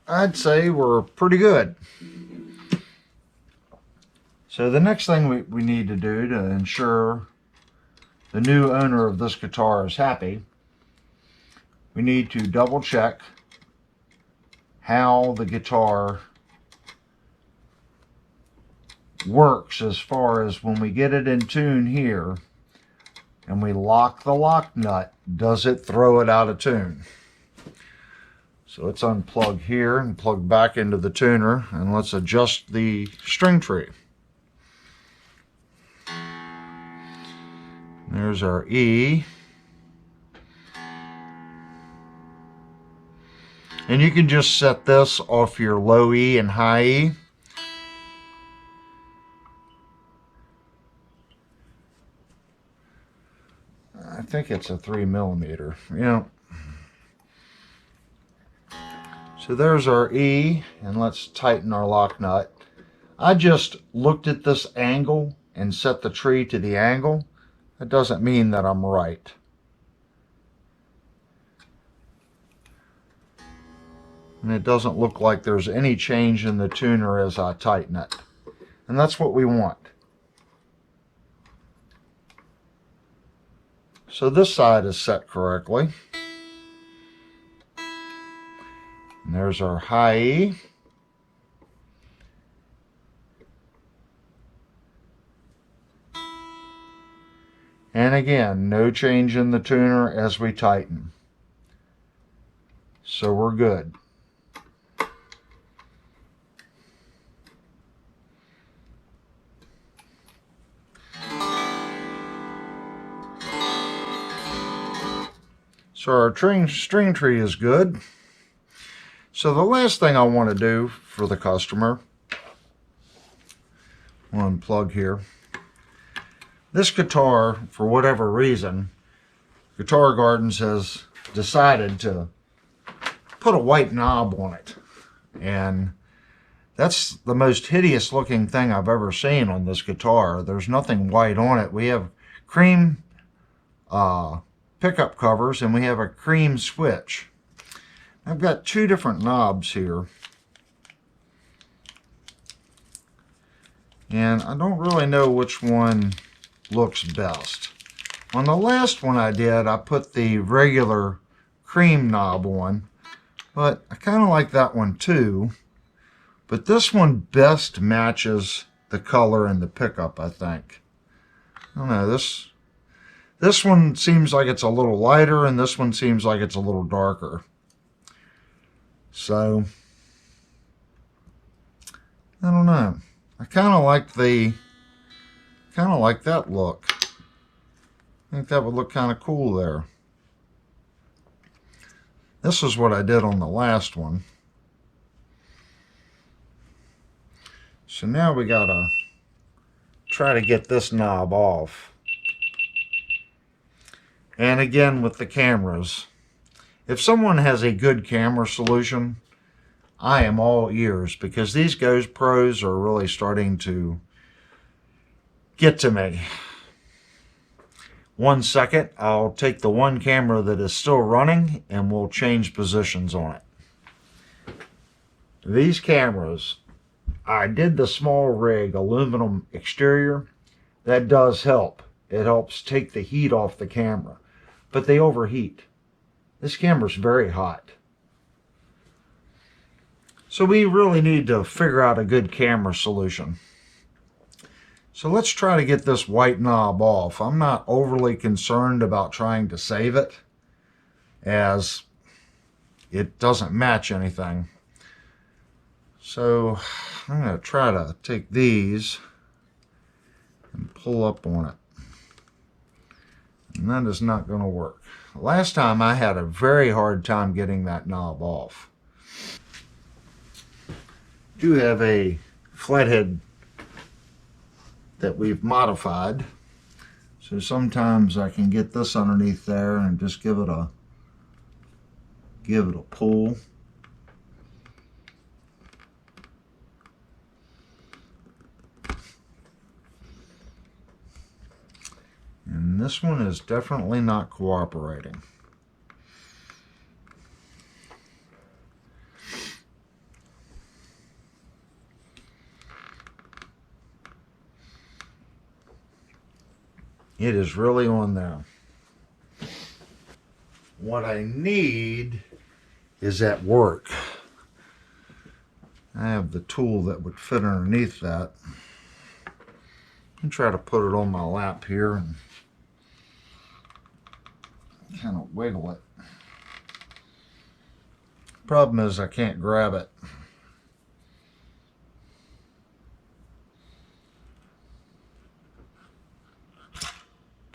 I'd say we're pretty good. So the next thing we need to do to ensure the new owner of this guitar is happy, we need to double check how the guitar works as far as when we get it in tune here and we lock the lock nut, does it throw it out of tune? So let's unplug here and plug back into the tuner, and let's adjust the string tree. There's our E. And you can just set this off your low E and high E. I think it's a 3mm. Yeah. So there's our E, and let's tighten our lock nut. I just looked at this angle and set the tree to the angle. That doesn't mean that I'm right. And it doesn't look like there's any change in the tuner as I tighten it. And that's what we want. So this side is set correctly. And there's our high E. And again, no change in the tuner as we tighten. So we're good. So our string tree is good. So the last thing I want to do for the customer, I'll unplug here. This guitar, for whatever reason, Guitar Gardens has decided to put a white knob on it. And that's the most hideous looking thing I've ever seen on this guitar. There's nothing white on it. We have cream pickup covers and we have a cream switch. I've got two different knobs here. And I don't really know which one looks best. On the last one I did, I put the regular cream knob on, but I kind of like that one too. But this one best matches the color and the pickup, I think. I don't know, this one seems like it's a little lighter and this one seems like it's a little darker. So, I don't know. I kind of like that look. I think that would look kind of cool there. This is what I did on the last one. So now we gotta try to get this knob off. And again with the cameras, if someone has a good camera solution, I am all ears, because these GoPros are really starting to get to me. 1 second, I'll take the one camera that is still running and we'll change positions on it. These cameras, I did the small rig aluminum exterior. That does help. It helps take the heat off the camera, but they overheat. This camera's very hot. So we really need to figure out a good camera solution. So let's try to get this white knob off. I'm not overly concerned about trying to save it, as it doesn't match anything. So I'm going to try to take these and pull up on it. And that is not going to work. Last time I had a very hard time getting that knob off. Do have a flathead that we've modified, so sometimes I can get this underneath there and just give it a pull. And this one is definitely not cooperating. It is really on there. What I need is at work. I have the tool that would fit underneath that. And try to put it on my lap here and kind of wiggle it. Problem is I can't grab it.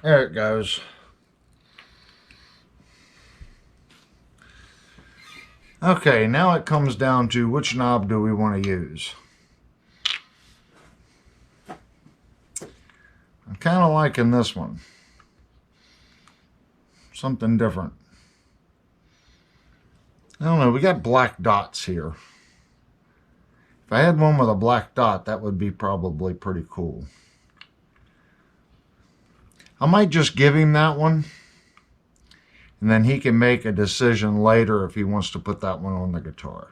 There it goes. Okay, now it comes down to which knob do we want to use. I'm kind of liking this one. Something different. I don't know, we got black dots here. If I had one with a black dot, that would be probably pretty cool. I might just give him that one, and then he can make a decision later if he wants to put that one on the guitar.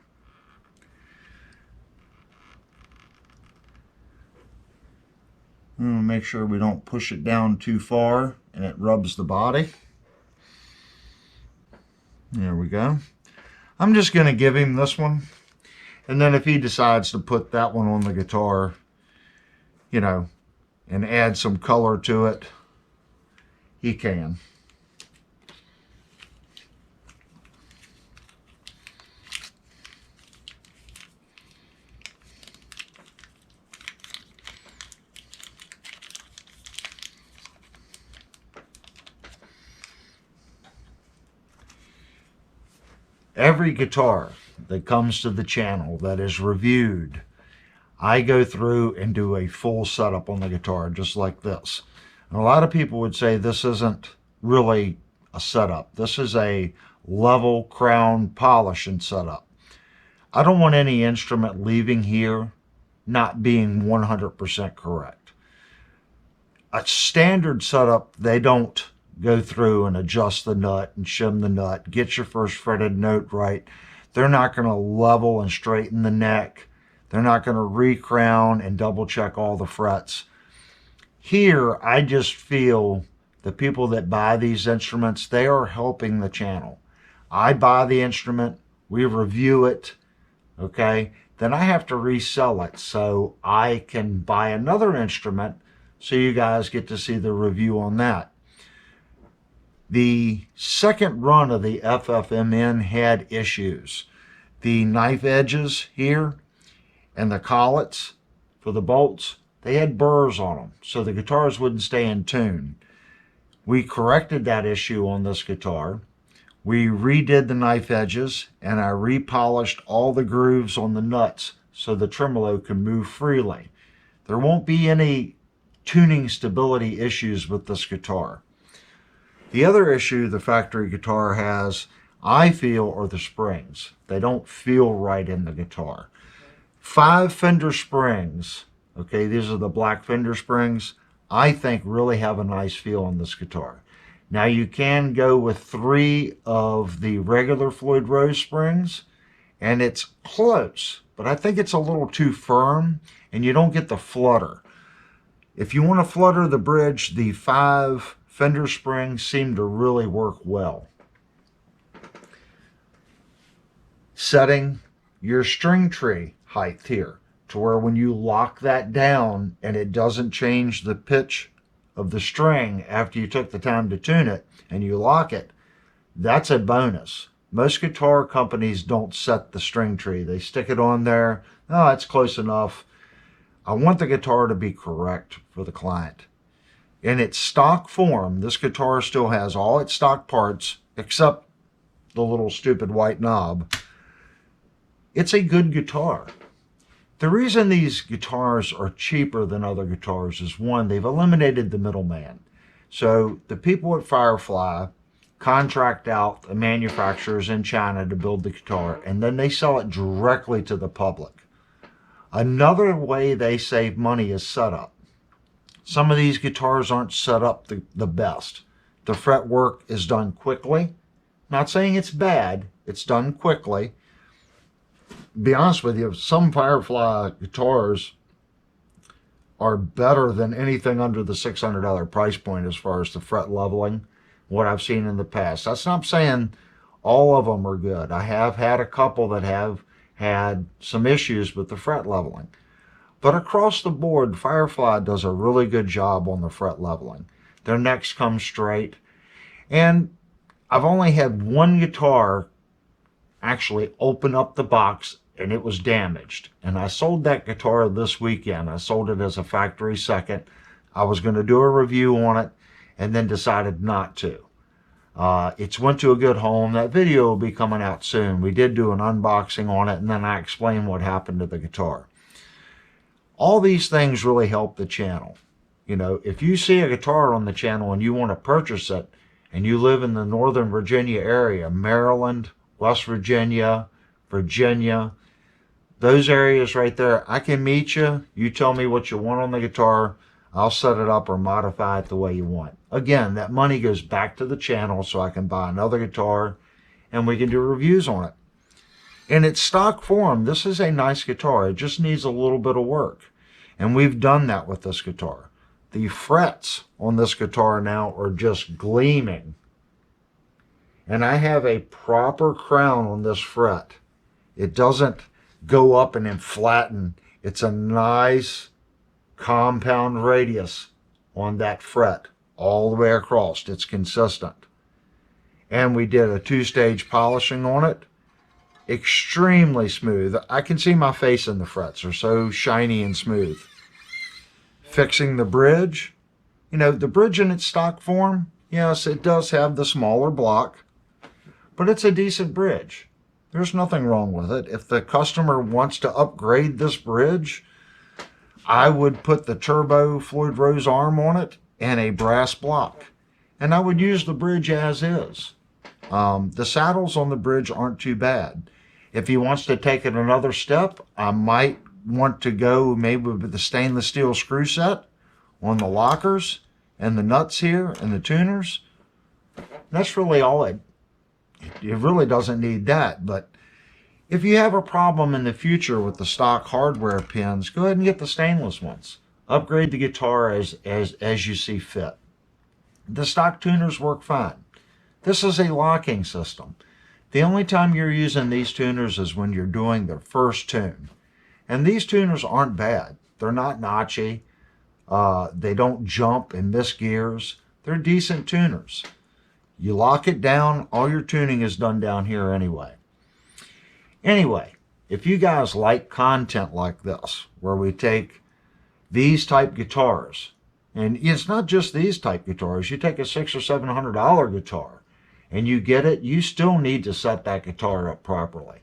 I'm going to make sure we don't push it down too far and it rubs the body. There we go. I'm just going to give him this one, and then if he decides to put that one on the guitar, you know, and add some color to it, he can. Every guitar that comes to the channel that is reviewed, I go through and do a full setup on the guitar, just like this. And a lot of people would say this isn't really a setup. This is a level crown polishing setup. I don't want any instrument leaving here not being 100% correct. A standard setup, they don't go through and adjust the nut and shim the nut, get your first fretted note right. They're not going to level and straighten the neck. They're not going to re-crown and double check all the frets. Here, I just feel the people that buy these instruments, they are helping the channel. I buy the instrument, we review it, okay? Then I have to resell it so I can buy another instrument so you guys get to see the review on that. The second run of the FFMN had issues. The knife edges here and the collets for the bolts, they had burrs on them, so the guitars wouldn't stay in tune. We corrected that issue on this guitar. We redid the knife edges, and I repolished all the grooves on the nuts so the tremolo can move freely. There won't be any tuning stability issues with this guitar. The other issue the factory guitar has, I feel, are the springs. They don't feel right in the guitar. 5 Fender springs, okay, these are the black Fender springs, I think really have a nice feel on this guitar. Now you can go with 3 of the regular Floyd Rose springs, and it's close, but I think it's a little too firm, and you don't get the flutter. If you want to flutter the bridge, the 5 Fender springs seem to really work well. Setting your string tree height here to where when you lock that down and it doesn't change the pitch of the string after you took the time to tune it and you lock it, that's a bonus. Most guitar companies don't set the string tree. They stick it on there. Oh, it's close enough. I want the guitar to be correct for the client. In its stock form, this guitar still has all its stock parts except the little stupid white knob. It's a good guitar. The reason these guitars are cheaper than other guitars is, one, they've eliminated the middleman. So the people at Firefly contract out the manufacturers in China to build the guitar, and then they sell it directly to the public. Another way they save money is setup. Some of these guitars aren't set up the best. The fretwork is done quickly. Not saying it's bad, it's done quickly. Be honest with you, some Firefly guitars are better than anything under the $600 price point as far as the fret leveling, what I've seen in the past. That's not saying all of them are good. I have had a couple that have had some issues with the fret leveling. But across the board, Firefly does a really good job on the fret leveling. Their necks come straight. And I've only had one guitar actually open up the box and it was damaged. And I sold that guitar this weekend. I sold it as a factory second. I was going to do a review on it, and then decided not to. It's went to a good home. That video will be coming out soon. We did do an unboxing on it, and then I explained what happened to the guitar. All these things really help the channel. You know, if you see a guitar on the channel and you want to purchase it, and you live in the Northern Virginia area, Maryland, West Virginia, Virginia, those areas right there, I can meet you. You tell me what you want on the guitar. I'll set it up or modify it the way you want. Again, that money goes back to the channel so I can buy another guitar and we can do reviews on it. In its stock form, this is a nice guitar. It just needs a little bit of work. And we've done that with this guitar. The frets on this guitar now are just gleaming. And I have a proper crown on this fret. It doesn't go up and then flatten. It's a nice compound radius on that fret all the way across. It's consistent. And we did a 2-stage polishing on it. Extremely smooth. I can see my face in the frets. They're so shiny and smooth. Fixing the bridge. You know, the bridge in its stock form, yes, it does have the smaller block, but it's a decent bridge. There's nothing wrong with it. If the customer wants to upgrade this bridge, I would put the turbo Floyd Rose arm on it and a brass block. And I would use the bridge as is. The saddles on the bridge aren't too bad. If he wants to take it another step, I might want to go maybe with the stainless steel screw set on the lockers and the nuts here and the tuners. That's really all it really doesn't need that. But if you have a problem in the future with the stock hardware pins, go ahead and get the stainless ones. Upgrade the guitar as you see fit. The stock tuners work fine. This is a locking system. The only time you're using these tuners is when you're doing the first tune. And these tuners aren't bad. They're not notchy. They don't jump and miss gears. They're decent tuners. You lock it down, all your tuning is done down here anyway. Anyway, if you guys like content like this, where we take these type guitars, and it's not just these type guitars, you take a $600 or $700 guitar and you get it, you still need to set that guitar up properly.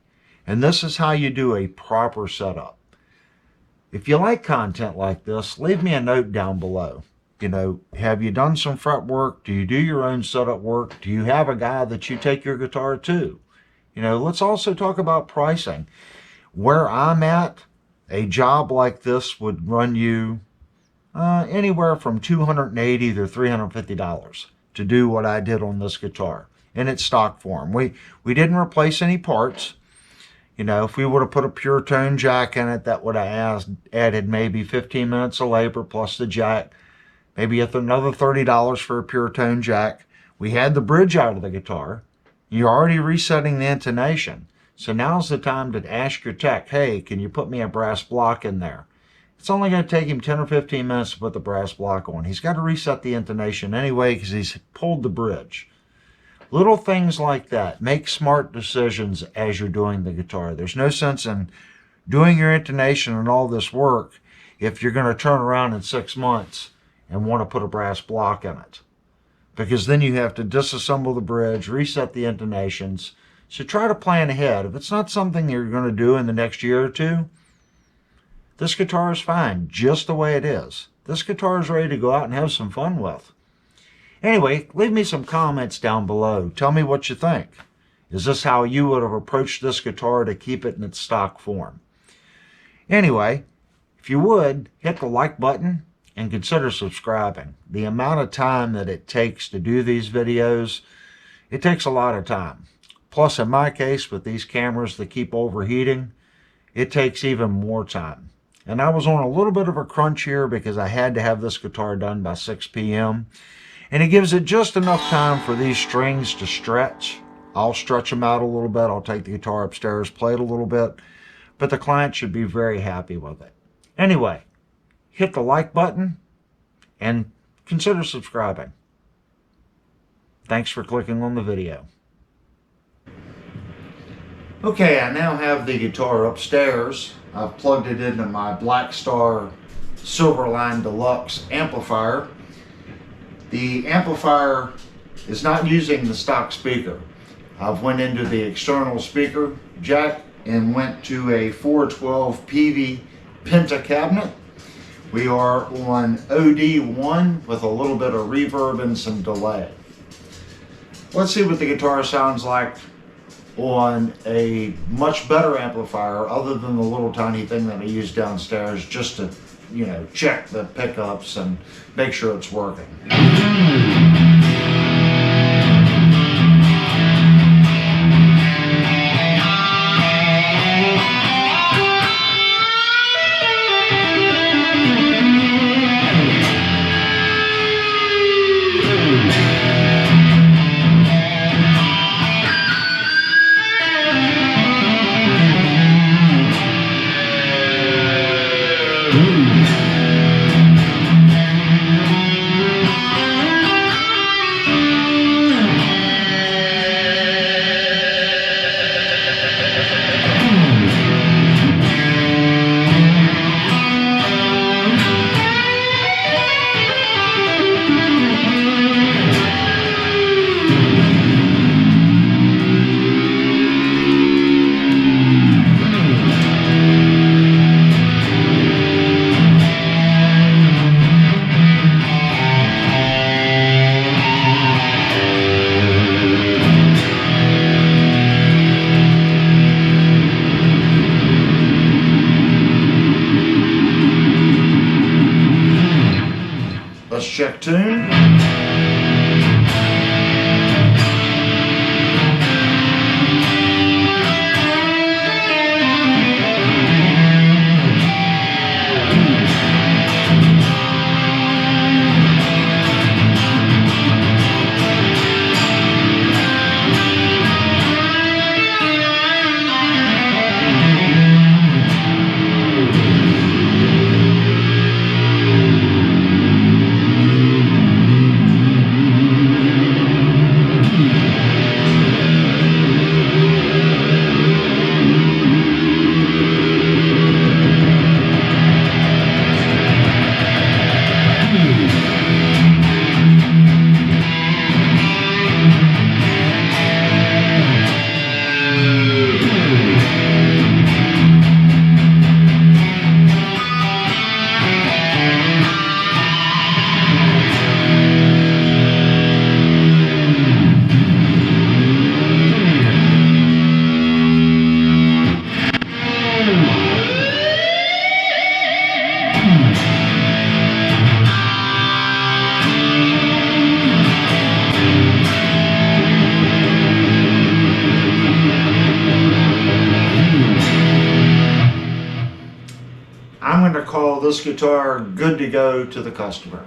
And this is how you do a proper setup. If you like content like this, leave me a note down below. You know, have you done some fret work? Do you do your own setup work? Do you have a guy that you take your guitar to? You know, let's also talk about pricing. Where I'm at, a job like this would run you anywhere from $280 to $350 to do what I did on this guitar in its stock form. We didn't replace any parts. You know, if we would have put a pure tone jack in it, that would have added maybe 15 minutes of labor plus the jack. Maybe another $30 for a pure tone jack. We had the bridge out of the guitar. You're already resetting the intonation. So now's the time to ask your tech, hey, can you put me a brass block in there? It's only going to take him 10 or 15 minutes to put the brass block on. He's got to reset the intonation anyway because he's pulled the bridge. Little things like that. Make smart decisions as you're doing the guitar. There's no sense in doing your intonation and all this work if you're going to turn around in 6 months and want to put a brass block in it. Because then you have to disassemble the bridge, reset the intonations. So try to plan ahead. If it's not something you're going to do in the next year or two, this guitar is fine just the way it is. This guitar is ready to go out and have some fun with. Anyway, leave me some comments down below. Tell me what you think. Is this how you would have approached this guitar to keep it in its stock form? Anyway, if you would, hit the like button and consider subscribing. The amount of time that it takes to do these videos, it takes a lot of time. Plus, in my case, with these cameras that keep overheating, it takes even more time. And I was on a little bit of a crunch here because I had to have this guitar done by 6 p.m. And it gives it just enough time for these strings to stretch. I'll stretch them out a little bit. I'll take the guitar upstairs, play it a little bit. But the client should be very happy with it. Anyway, hit the like button and consider subscribing. Thanks for clicking on the video. Okay, I now have the guitar upstairs. I've plugged it into my Black Star Silverline Deluxe amplifier. The amplifier is not using the stock speaker. I've went into the external speaker jack and went to a 412 PV Penta cabinet. We are on OD1 with a little bit of reverb and some delay. Let's see what the guitar sounds like on a much better amplifier other than the little tiny thing that I use downstairs just to, you know, check the pickups and make sure it's working. Let's check tune. I'm going to call this guitar good to go to the customer.